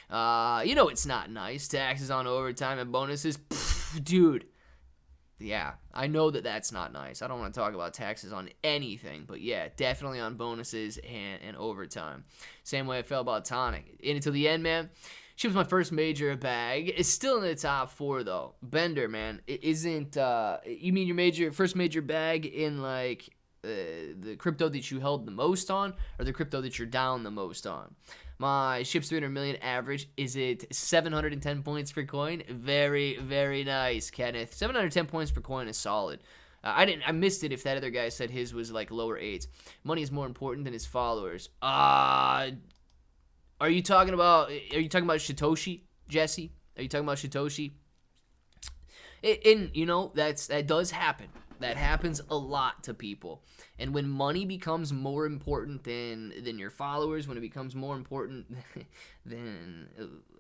It's not nice. Taxes on overtime and bonuses. Pfft, dude. Yeah, I know that that's not nice. I don't want to talk about taxes on anything, but yeah, definitely on bonuses and overtime. Same way I felt about Tonic. In it till the end, man. She was my first major bag. It's still in the top 4 though. Bender, man, it isn't. You mean your first major bag in like the crypto that you held the most on, or the crypto that you're down the most on? My Shib's 300 million average, is it 710 points per coin? Very, very nice, Kenneth. 710 points per coin is solid. I missed it if that other guy said his was like lower 8s. Money is more important than his followers. Are you talking about Satoshi, Jesse? Are you talking about Satoshi? That does happen. That happens a lot to people. And when money becomes more important than your followers, when it becomes more important than,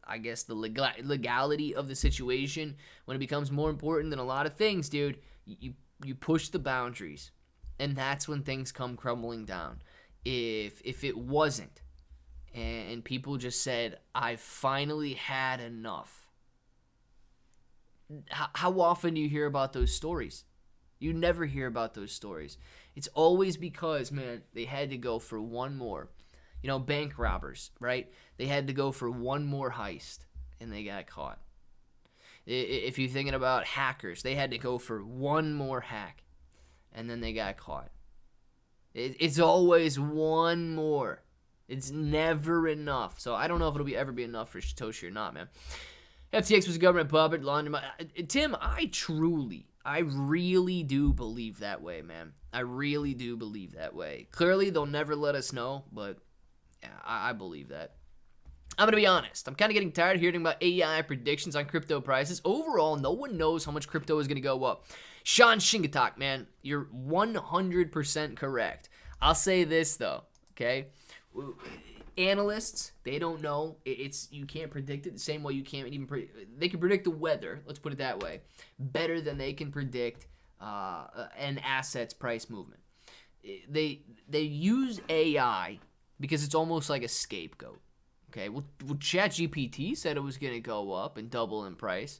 I guess, the legality of the situation, when it becomes more important than a lot of things, dude, you push the boundaries. And that's when things come crumbling down. If it wasn't, and people just said, I finally had enough. How often do you hear about those stories? You never hear about those stories. It's always because, man, they had to go for one more. Bank robbers, right? They had to go for one more heist, and they got caught. If you're thinking about hackers, they had to go for one more hack, and then they got caught. It's always one more. It's never enough. So I don't know if it'll ever be enough for Satoshi or not, man. FTX was a government puppet. Tim, I really do believe that way, man. I really do believe that way. Clearly, they'll never let us know, but yeah, I believe that. I'm going to be honest. I'm kind of getting tired of hearing about AI predictions on crypto prices. Overall, no one knows how much crypto is going to go up. Sean Shingatak, man, you're 100% correct. I'll say this, though, okay? Analysts, they don't know. You can't predict it the same way you can't even they can predict the weather, let's put it that way, better than they can predict an asset's price movement. They use AI because it's almost like a scapegoat. Okay, well ChatGPT said it was going to go up and double in price.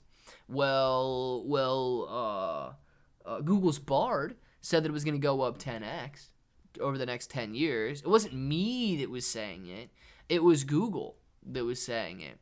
Google's Bard said that it was going to go up 10x over the next 10 years. It wasn't me that was saying it. It was Google that was saying it.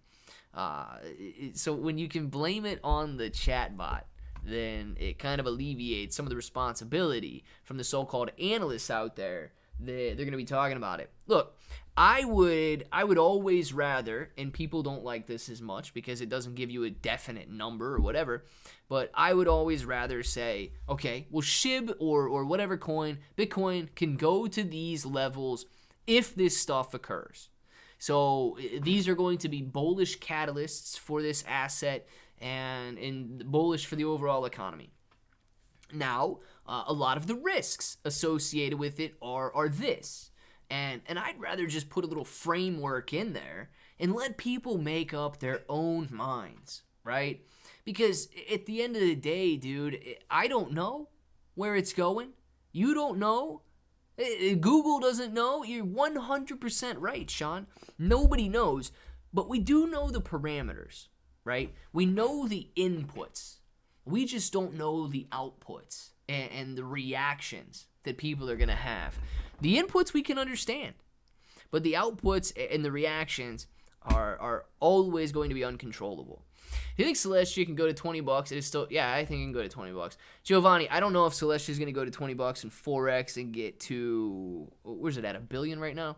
So when you can blame it on the chatbot, then it kind of alleviates some of the responsibility from the so-called analysts out there. They're going to be talking about it. Look, I would always rather, and people don't like this as much because it doesn't give you a definite number or whatever, but I would always rather say, okay, well, Shib or whatever coin, Bitcoin can go to these levels if this stuff occurs. So these are going to be bullish catalysts for this asset and bullish for the overall economy. Now, a lot of the risks associated with it are this. And I'd rather just put a little framework in there and let people make up their own minds, right? Because at the end of the day, dude, I don't know where it's going. You don't know. Google doesn't know. You're 100% right, Sean. Nobody knows. But we do know the parameters, right? We know the inputs. We just don't know the outputs and the reactions that people are going to have. The inputs we can understand, but the outputs and the reactions are always going to be uncontrollable. Do you think Celestia can go to $20? It is still, yeah, I think it can go to $20. Giovanni, I don't know if Celestia is going to go to $20 and 4x and get to, where's it at, $1 billion right now?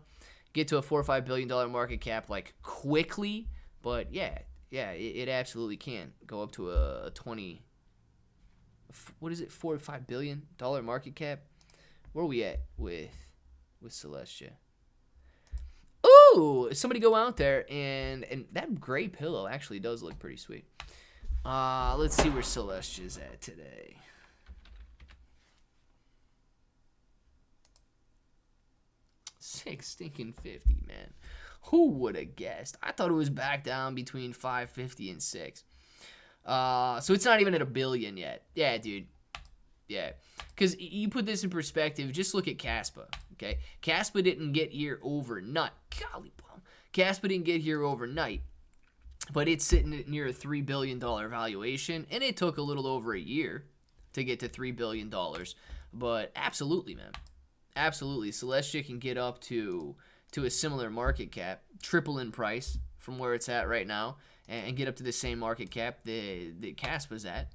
Get to a $4 or $5 billion market cap like quickly, but yeah, it absolutely can go up to a 20. What is it, $4 or $5 billion market cap? Where are we at with Celestia? Ooh, somebody go out there and that gray pillow actually does look pretty sweet. Let's see where Celestia's at today. $6.50, man. Who would have guessed? I thought it was back down between 550 and 6. So it's not even at $1 billion yet. Yeah, dude. Yeah. Because you put this in perspective, just look at Caspa, okay? Caspa didn't get here overnight. Golly, Caspa didn't get here overnight, but it's sitting at near a $3 billion valuation, and it took a little over a year to get to $3 billion. But absolutely, man. Absolutely. Celestia can get up to a similar market cap, triple in price from where it's at right now, and get up to the same market cap that Caspa's at.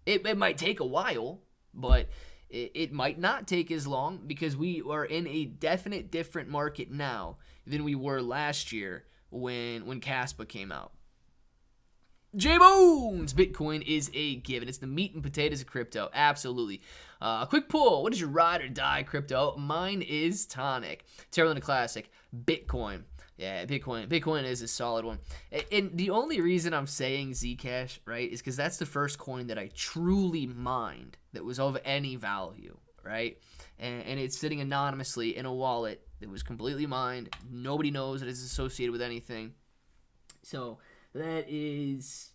It might take a while, but it might not take as long because we are in a definite different market now than we were last year when Caspa came out. J-Bones! Bitcoin is a given. It's the meat and potatoes of crypto. Absolutely. Quick pull. What is your ride or die crypto? Mine is Tonic. Terra Luna Classic. Bitcoin. Yeah, Bitcoin is a solid one. And the only reason I'm saying Zcash, right, is because that's the first coin that I truly mined that was of any value, right? And it's sitting anonymously in a wallet that was completely mined. Nobody knows that it's associated with anything. So that is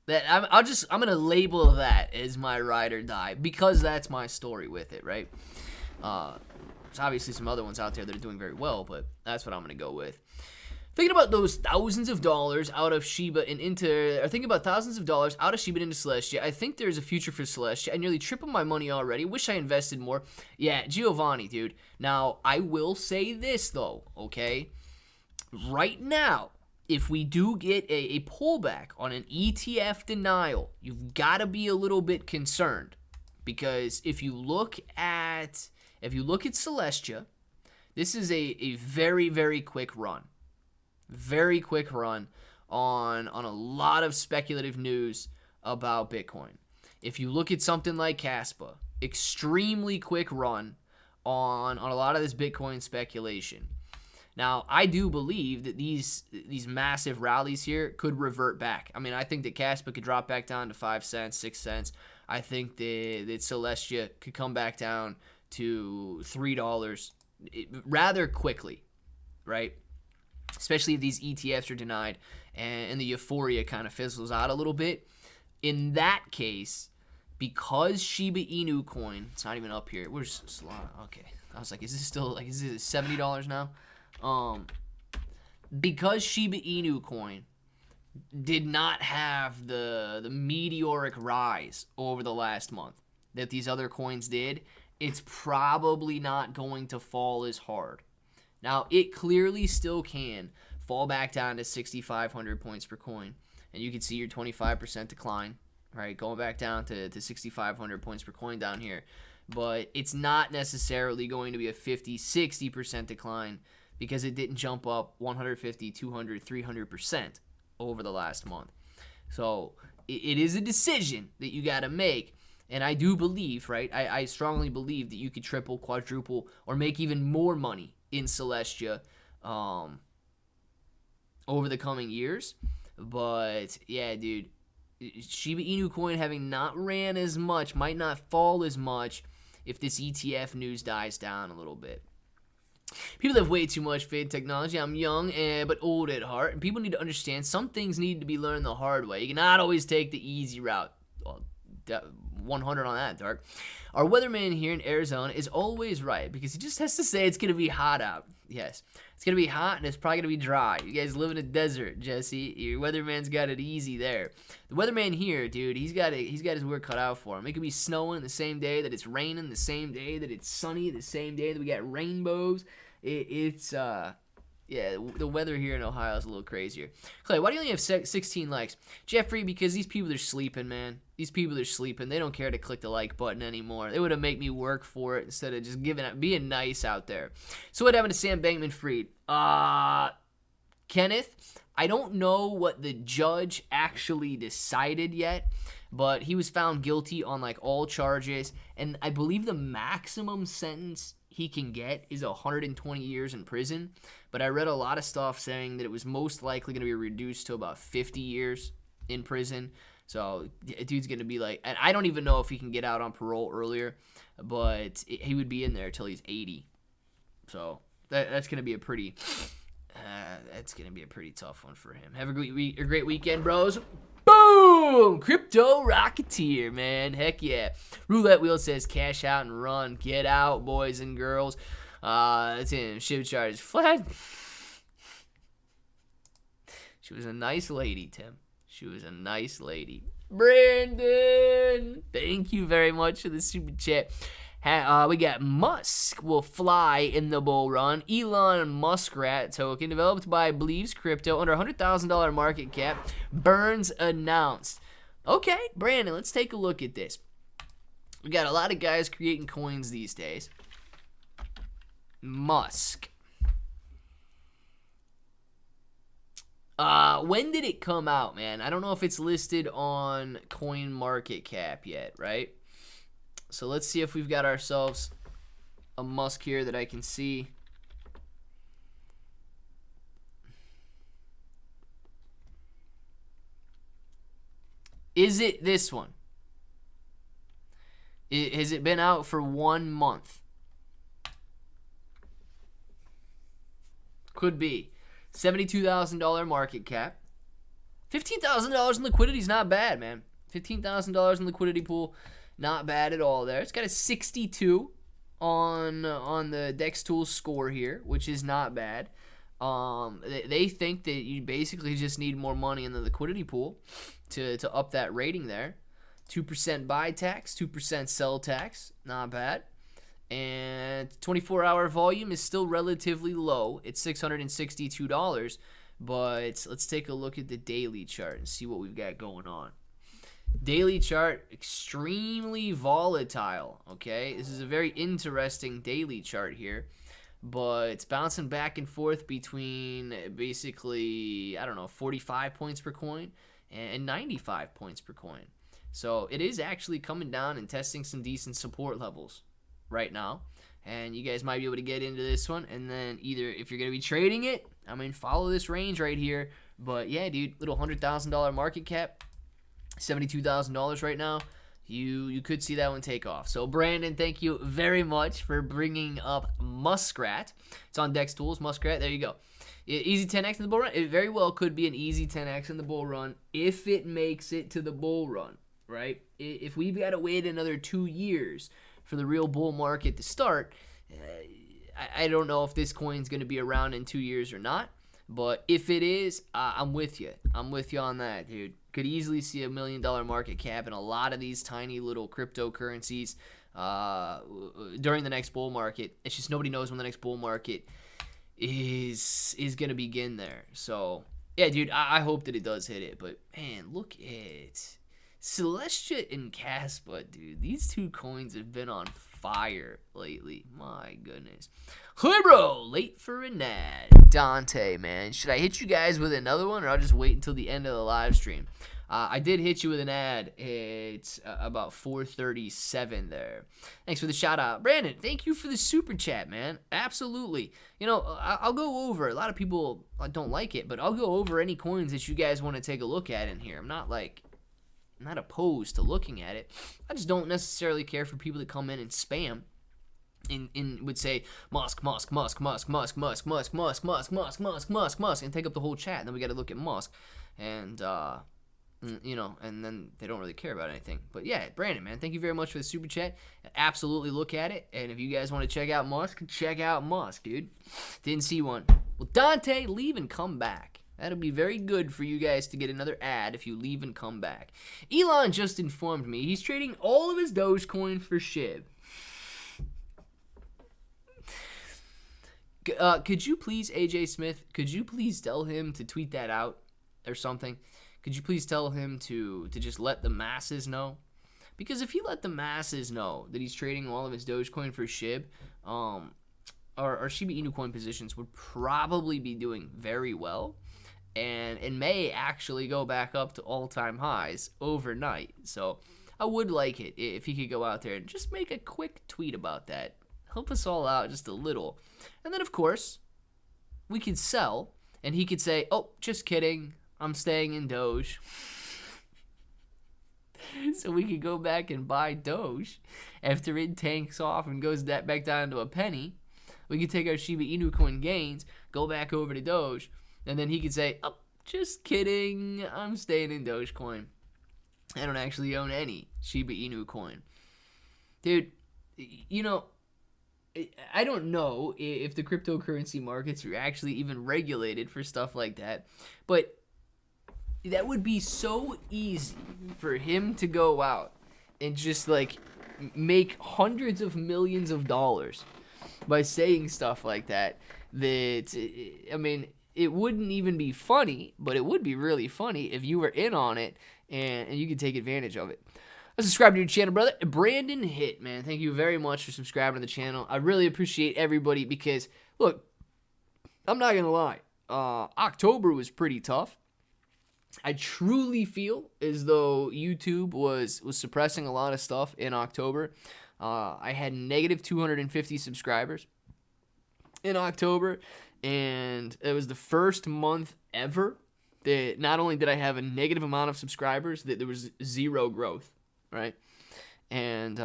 that. I'm gonna label that as my ride or die because that's my story with it, right? There's obviously some other ones out there that are doing very well, but that's what I'm going to go with. Thinking about those thousands of dollars out of Shiba and into, or thinking about thousands of dollars out of Shiba into Celestia, I think there's a future for Celestia. I nearly tripled my money already. Wish I invested more. Yeah, Giovanni, dude. Now, I will say this, though, okay? Right now, if we do get a pullback on an ETF denial, you've got to be a little bit concerned. Because if you look at Celestia, this is a very, very quick run. Very quick run on a lot of speculative news about Bitcoin. If you look at something like Caspa, extremely quick run on a lot of this Bitcoin speculation. Now, I do believe that these massive rallies here could revert back. I mean, I think that Caspa could drop back down to 5 cents, 6 cents. I think that Celestia could come back down to $3 rather quickly, right? Especially if these ETFs are denied and the euphoria kind of fizzles out a little bit. In that case, because Shiba Inu coin, it's not even up here. Where's Solana? Okay. I was like, is this $70 now? Because Shiba Inu coin did not have the meteoric rise over the last month that these other coins did, it's probably not going to fall as hard. Now, it clearly still can fall back down to 6,500 points per coin, and you can see your 25% decline, right? Going back down to 6,500 points per coin down here. But it's not necessarily going to be a 50, 60% decline because it didn't jump up 150, 200, 300% over the last month. So it is a decision that you got to make. And I do believe, right, I strongly believe that you could triple, quadruple, or make even more money in Celestia over the coming years. But yeah, dude, Shiba Inu coin having not ran as much, might not fall as much if this ETF news dies down a little bit. People have way too much faith in technology. I'm young but old at heart, and people need to understand some things need to be learned the hard way. You cannot always take the easy route. Well, 100 on that, Dark. Our weatherman here in Arizona is always right because he just has to say it's going to be hot out. Yes, it's going to be hot and it's probably going to be dry. You guys live in a desert, Jesse. Your weatherman's got it easy there. The weatherman here, dude, he's got his work cut out for him. It could be snowing the same day that it's raining, the same day that it's sunny, the same day that we got rainbows. Yeah, the weather here in Ohio is a little crazier. Clay, why do you only have 16 likes? Jeffrey, because these people are sleeping, man. These people are sleeping. They don't care to click the like button anymore. They would have made me work for it instead of just being nice out there. So what happened to Sam Bankman-Fried? Kenneth, I don't know what the judge actually decided yet, but he was found guilty on like all charges, and I believe the maximum sentence he can get is 120 years in prison, but I read a lot of stuff saying that it was most likely going to be reduced to about 50 years in prison. So dude's going to be like, and I don't even know if he can get out on parole earlier, but he would be in there till he's 80. So that's going to be a pretty tough one for him. Have a great weekend, bros. Boom! Crypto Rocketeer, man. Heck yeah. Roulette Wheel says cash out and run. Get out, boys and girls. That's him. Shib chart is flat. She was a nice lady, Tim. She was a nice lady. Brandon! Thank you very much for the super chat. We got Musk will fly in the bull run. Elon Muskrat token developed by Believes Crypto under $100,000 market cap. Burns announced. Okay, Brandon, let's take a look at this. We got a lot of guys creating coins these days. Musk. When did it come out, man? I don't know if it's listed on CoinMarketCap yet, right? So let's see if we've got ourselves a Musk here that I can see. Is it this one? Has it been out for 1 month? Could be. $72,000 market cap. $15,000 in liquidity is not bad, man. $15,000 in liquidity pool. Not bad at all there. It's got a 62 on the Dex Tools score here, which is not bad. They think that you basically just need more money in the liquidity pool to up that rating there. 2% buy tax, 2% sell tax. Not bad. And 24-hour volume is still relatively low. It's $662. But let's take a look at the daily chart and see what we've got going on. Daily chart, extremely volatile, okay? This is a very interesting daily chart here, but it's bouncing back and forth between basically, 45 points per coin and 95 points per coin. So it is actually coming down and testing some decent support levels right now, and you guys might be able to get into this one, and then either if you're going to be trading it, follow this range right here. But yeah, dude, little $100,000 market cap. $72,000 right now. You could see that one take off. So Brandon, thank you very much for bringing up Muskrat. It's on Dex Tools, Muskrat. There you go. Easy 10x in the bull run. It very well could be an easy 10x in the bull run if it makes it to the bull run, right? If we've got to wait another 2 years for the real bull market to start, I don't know if this coin's going to be around in 2 years or not. But if it is, I'm with you. I'm with you on that, dude. Could easily see $1 million market cap in a lot of these tiny little cryptocurrencies during the next bull market. It's just nobody knows when the next bull market is going to begin there. So, yeah, dude, I hope that it does hit it. But, man, look at Celestia and Caspa, dude. These two coins have been on fire lately. My goodness. Hey, bro, late for an ad. Dante, man. Should I hit you guys with another one, or I'll just wait until the end of the live stream? I did hit you with an ad. It's about 4:37 there. Thanks for the shout out. Brandon, thank you for the super chat, man. Absolutely. You know, I'll go over. A lot of people don't like it, but I'll go over any coins that you guys want to take a look at in here. I'm not opposed to looking at it. I just don't necessarily care for people to come in and spam and would say Musk, Musk, Musk, Musk, Musk, Musk, Musk, Musk, Musk, Musk, Musk, Musk, Musk, and take up the whole chat. And then we got to look at Musk, and you know, and then they don't really care about anything. But yeah, Brandon, man, thank you very much for the super chat. Absolutely look at it. And if you guys want to check out Musk, dude. Didn't see one. Well, Dante, leave and come back. That'll be very good for you guys to get another ad if you leave and come back. Elon just informed me he's trading all of his Dogecoin for Shib. Could you please, AJ Smith, could you please tell him to tweet that out or something? Could you please tell him to just let the masses know? Because if he let the masses know that he's trading all of his Dogecoin for Shib, our Shiba Inu coin positions would probably be doing very well. And it may actually go back up to all-time highs overnight. So I would like it if he could go out there and just make a quick tweet about that. Help us all out just a little. And then, of course, we could sell, and he could say, oh, just kidding, I'm staying in Doge. So we could go back and buy Doge after it tanks off and goes back down to a penny. We could take our Shiba Inu coin gains, go back over to Doge, and then he could say, oh, just kidding, I'm staying in Dogecoin. I don't actually own any Shiba Inu coin. Dude, you know, I don't know if the cryptocurrency markets are actually even regulated for stuff like that, but that would be so easy for him to go out and just like make hundreds of millions of dollars by saying stuff like that. I mean, it wouldn't even be funny, but it would be really funny if you were in on it and you could take advantage of it. Subscribe to your channel, brother. Brandon Hit, man. Thank you very much for subscribing to the channel. I really appreciate everybody because, look, I'm not going to lie. October was pretty tough. I truly feel as though YouTube was suppressing a lot of stuff in October. I had negative 250 subscribers in October, and it was the first month ever that not only did I have a negative amount of subscribers, that there was zero growth, right? And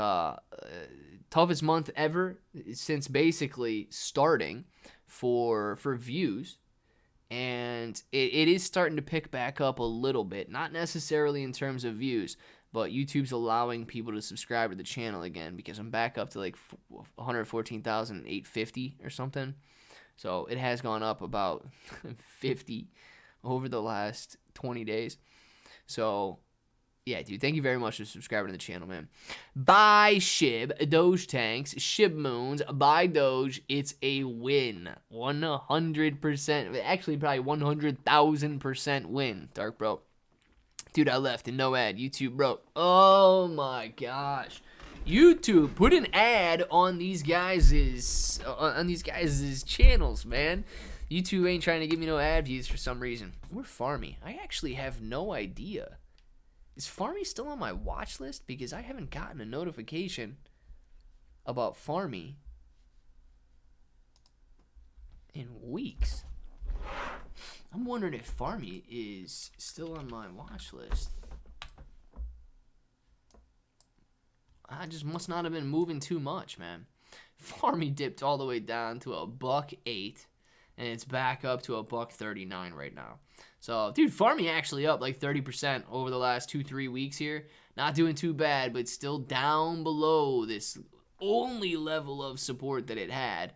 toughest month ever since basically starting for views. And it is starting to pick back up a little bit, not necessarily in terms of views, but YouTube's allowing people to subscribe to the channel again because I'm back up to like 114,850 or something. So it has gone up about 50 over the last 20 days. So yeah, dude, thank you very much for subscribing to the channel, man. Buy Shib, Doge tanks, Shib moons, buy Doge. It's a win. 100%. Actually, probably 100,000% win, Dark Bro. Dude, I left and no ad. YouTube, bro. Oh my gosh. YouTube, put an ad on these guys' channels, man. YouTube ain't trying to give me no ad views for some reason. We're Farmy. I actually have no idea. Is Farmy still on my watch list? Because I haven't gotten a notification about Farmy in weeks. I'm wondering if Farmy is still on my watch list. I just must not have been moving too much, man. Farmy dipped all the way down to $1.08, and it's back up to $1.39 right now. So, dude, Farmy actually up like 30% over the last 2-3 weeks here. Not doing too bad, but still down below this only level of support that it had.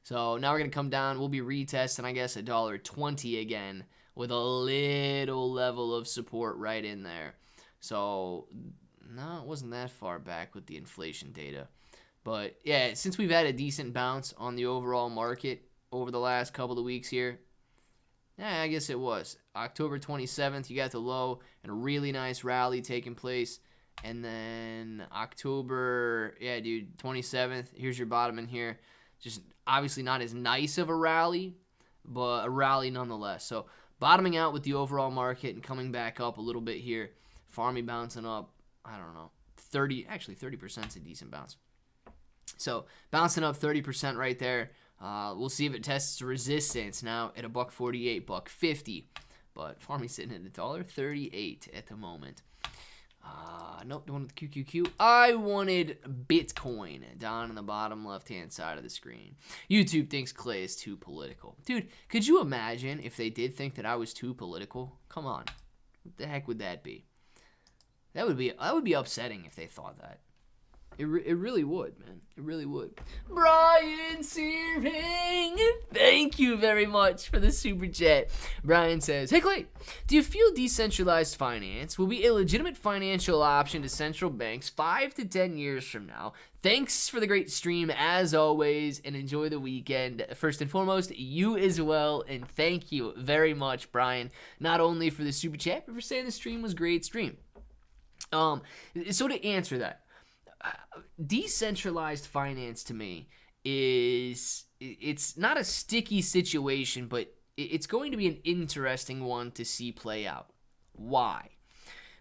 So now we're going to come down. We'll be retesting, I guess, $1.20 again with a little level of support right in there. So, no, it wasn't that far back with the inflation data. But, yeah, since we've had a decent bounce on the overall market over the last couple of weeks here, yeah, I guess it was. October 27th, you got the low and a really nice rally taking place. And then October, yeah, dude, 27th, here's your bottom in here. Just obviously not as nice of a rally, but a rally nonetheless. So bottoming out with the overall market and coming back up a little bit here. Farmy bouncing up, I don't know, 30% is a decent bounce. So bouncing up 30% right there. We'll see if it tests resistance now at $1.48, $1.50. But Farmy's sitting at $1.38 at the moment. Nope, don't want the QQQ. I wanted Bitcoin down in the bottom left-hand side of the screen. YouTube thinks Clay is too political. Dude, could you imagine if they did think that I was too political? Come on. What the heck would that be? That would be upsetting if they thought that. It really would, man. It really would. Brian Searing, thank you very much for the super chat. Brian says, hey Clay, do you feel decentralized finance will be a legitimate financial option to central banks 5 to 10 years from now? Thanks for the great stream as always, and enjoy the weekend. First and foremost, you as well, and thank you very much, Brian, not only for the super chat, but for saying the stream was a great stream. So to answer that, decentralized finance to me it's not a sticky situation, but it's going to be an interesting one to see play out. Why?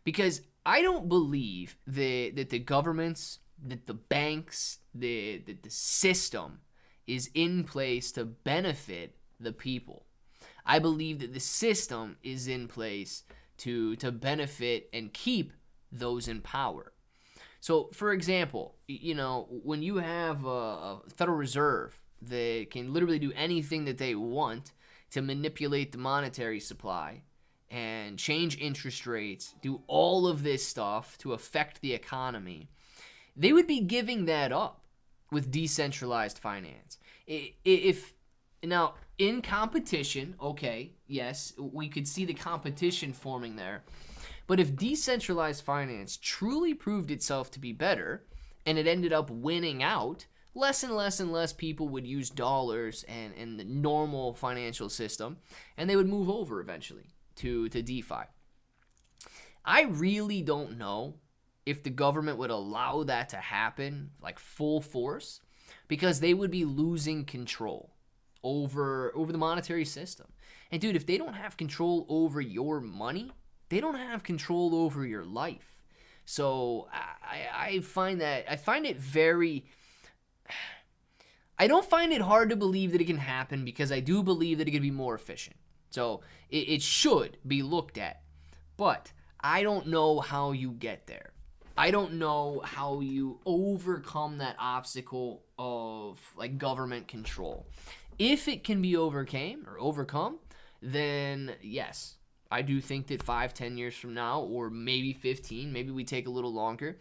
Because I don't believe that the governments, that the banks, that the system is in place to benefit the people. I believe that the system is in place to benefit and keep those in power. So, for example, you know, when you have a Federal Reserve that can literally do anything that they want to manipulate the monetary supply and change interest rates, do all of this stuff to affect the economy, they would be giving that up with decentralized finance. Now, in competition, okay, yes, we could see the competition forming there. But if decentralized finance truly proved itself to be better and it ended up winning out, less and less and less people would use dollars and the normal financial system, and they would move over eventually to DeFi. I really don't know if the government would allow that to happen like full force, because they would be losing control over the monetary system. And dude, if they don't have control over your money, they don't have control over your life. So I find it very, I don't find it hard to believe that it can happen, because I do believe that it can be more efficient. So it should be looked at, but I don't know how you get there. I don't know how you overcome that obstacle of like government control. If it can be overcome, then yes, I do think that 5-10 years from now, or maybe 15, maybe we take a little longer,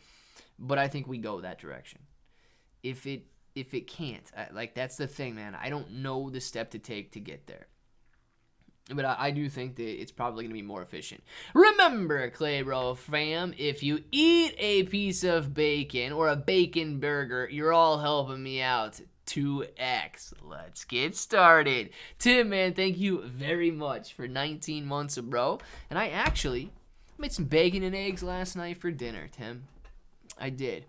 but I think we go that direction. If it can't, like, that's the thing, man. I don't know the step to take to get there. But I do think that it's probably going to be more efficient. Remember, Claybro fam, if you eat a piece of bacon or a bacon burger, you're all helping me out. 2x. Let's get started. Tim, man, thank you very much for 19 months of bro. And I actually made some bacon and eggs last night for dinner, Tim. I did.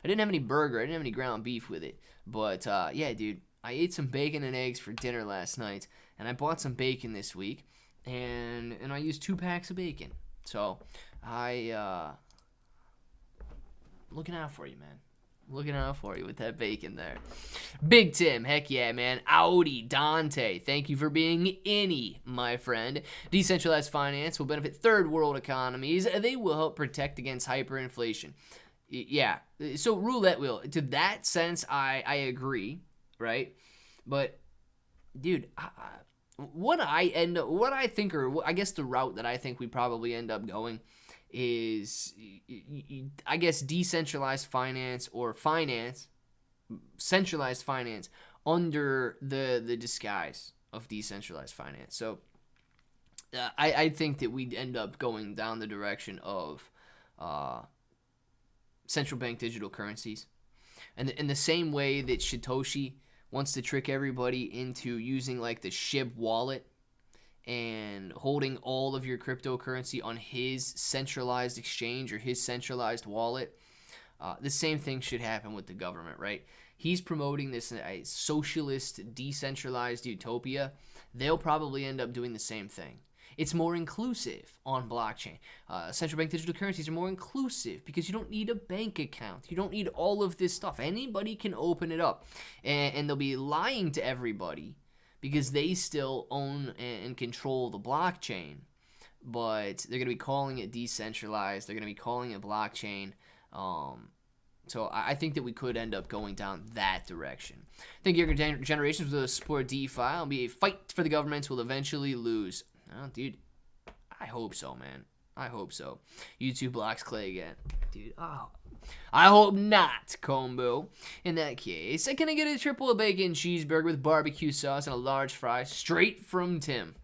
I didn't have any burger. I didn't have any ground beef with it. But, yeah, dude, I ate some bacon and eggs for dinner last night. And I bought some bacon this week. And I used 2 packs of bacon. So, looking out for you, man. Looking out for you with that bacon there. Big Tim, heck yeah, man. Audi, Dante, thank you for being any, my friend. Decentralized finance will benefit third world economies. They will help protect against hyperinflation. Yeah, so roulette wheel. To that sense, I agree, right? But, dude, what I think, or I guess the route that I think we probably end up going is, I guess, decentralized finance or centralized finance under the disguise of decentralized finance. So I think that we'd end up going down the direction of central bank digital currencies. And in the same way that Satoshi wants to trick everybody into using like the Shib wallet and holding all of your cryptocurrency on his centralized exchange or his centralized wallet, the same thing should happen with the government, right? He's promoting this socialist, decentralized utopia. They'll probably end up doing the same thing. It's more inclusive on blockchain. Central bank digital currencies are more inclusive because you don't need a bank account. You don't need all of this stuff. Anybody can open it up. And they'll be lying to everybody because they still own and control the blockchain. But they're going to be calling it decentralized. They're going to be calling it blockchain. So I think that we could end up going down that direction. I think younger generations will support DeFi. It'll be a fight for the governments will eventually lose. Oh, dude, I hope so, man. I hope so. YouTube blocks Clay again. Dude, oh. I hope not, Combo. In that case, can I get a triple bacon cheeseburger with barbecue sauce and a large fry straight from Tim?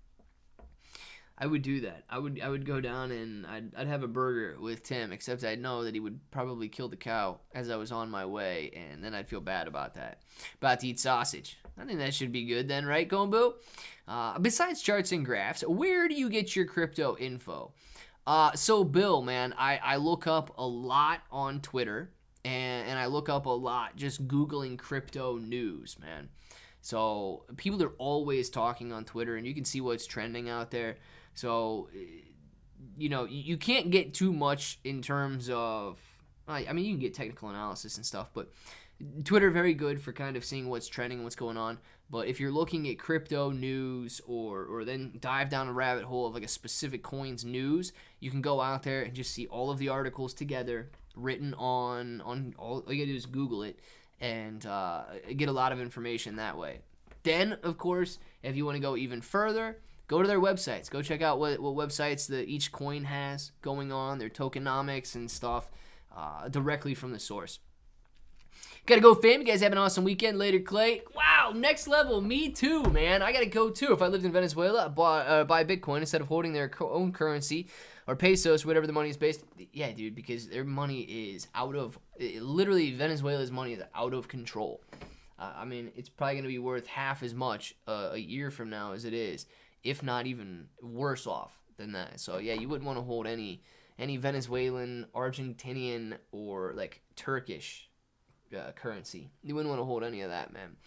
I would do that. I would go down and I'd have a burger with Tim, except I'd know that he would probably kill the cow as I was on my way, and then I'd feel bad about that. About to eat sausage. I think that should be good then, right, Combo? Besides charts and graphs, where do you get your crypto info? So, Bill, man, I look up a lot on Twitter, and I look up a lot just Googling crypto news, man. So, people are always talking on Twitter, and you can see what's trending out there. So, you know, you can't get too much in terms of, I mean, you can get technical analysis and stuff, but Twitter very good for kind of seeing what's trending and what's going on. But if you're looking at crypto news or then dive down a rabbit hole of like a specific coin's news, you can go out there and just see all of the articles together written on all you gotta do is Google it and get a lot of information that way. Then, of course, if you want to go even further, go to their websites. Go check out what websites that each coin has going on, their tokenomics and stuff directly from the source. Gotta go, fam. You guys have an awesome weekend. Later, Clay. Wow, next level. Me too, man. I gotta go too. If I lived in Venezuela, I'd buy Bitcoin instead of holding their own currency or pesos, whatever the money is based. Yeah, dude, because their money is literally Venezuela's money is out of control. I mean, it's probably gonna be worth half as much a year from now as it is, if not even worse off than that. So yeah, you wouldn't want to hold any Venezuelan, Argentinian, or like Turkish currency. You wouldn't want to hold any of that, man.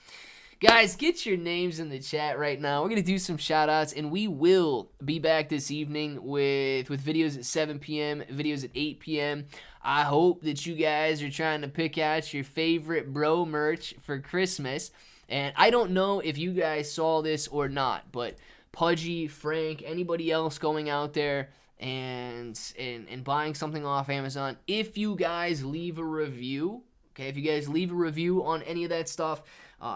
Guys, get your names in the chat right now. We're going to do some shout outs, and we will be back this evening with videos at 7 p.m., videos at 8 p.m. I hope that you guys are trying to pick out your favorite bro merch for Christmas. And I don't know if you guys saw this or not, but Pudgy, Frank, anybody else going out there and buying something off Amazon, if you guys leave a review, okay, if you guys leave a review on any of that stuff,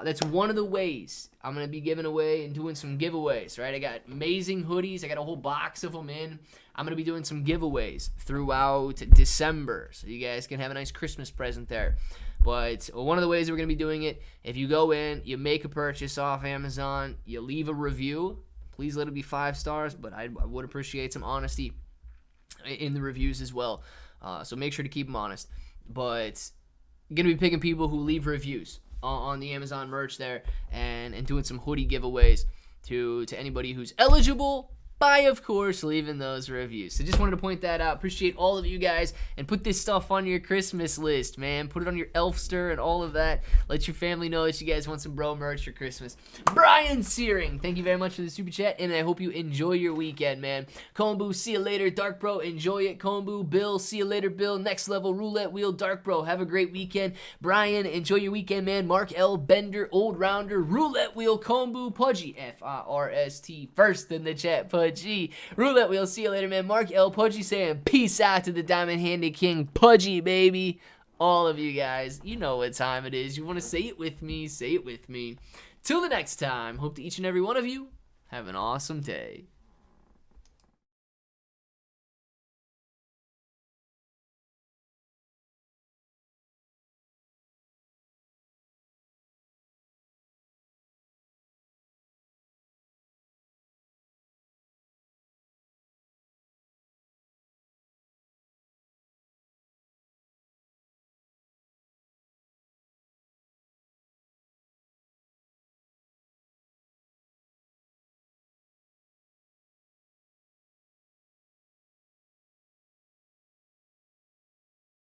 that's one of the ways I'm going to be giving away and doing some giveaways, right? I got amazing hoodies. I got a whole box of them in. I'm going to be doing some giveaways throughout December, so you guys can have a nice Christmas present there. But one of the ways that we're going to be doing it, if you go in, you make a purchase off Amazon, you leave a review, please let it be 5 stars, but I would appreciate some honesty in the reviews as well. So make sure to keep them honest. But going to be picking people who leave reviews on the Amazon merch there and doing some hoodie giveaways to anybody who's eligible by, of course, leaving those reviews. So just wanted to point that out. Appreciate all of you guys, and put this stuff on your Christmas list, man. Put it on your Elfster and all of that. Let your family know that you guys want some bro merch for Christmas. Brian Searing, thank you very much for the super chat, and I hope you enjoy your weekend, man. Kombu, see you later. Dark Bro, enjoy it. Kombu, Bill, see you later. Bill, next level roulette wheel. Dark Bro, have a great weekend. Brian, enjoy your weekend, man. Mark L. Bender, Old Rounder, roulette wheel. Kombu, Pudgy, F-I-R-S-T, first in the chat, Pudgy. Roulette wheel, see you later, man. Mark L. Pudgy saying peace out to the Diamond Handed King. Pudgy, baby. All of you guys, you know what time it is. You want to say it with me, say it with me. Till the next time, hope to each and every one of you have an awesome day.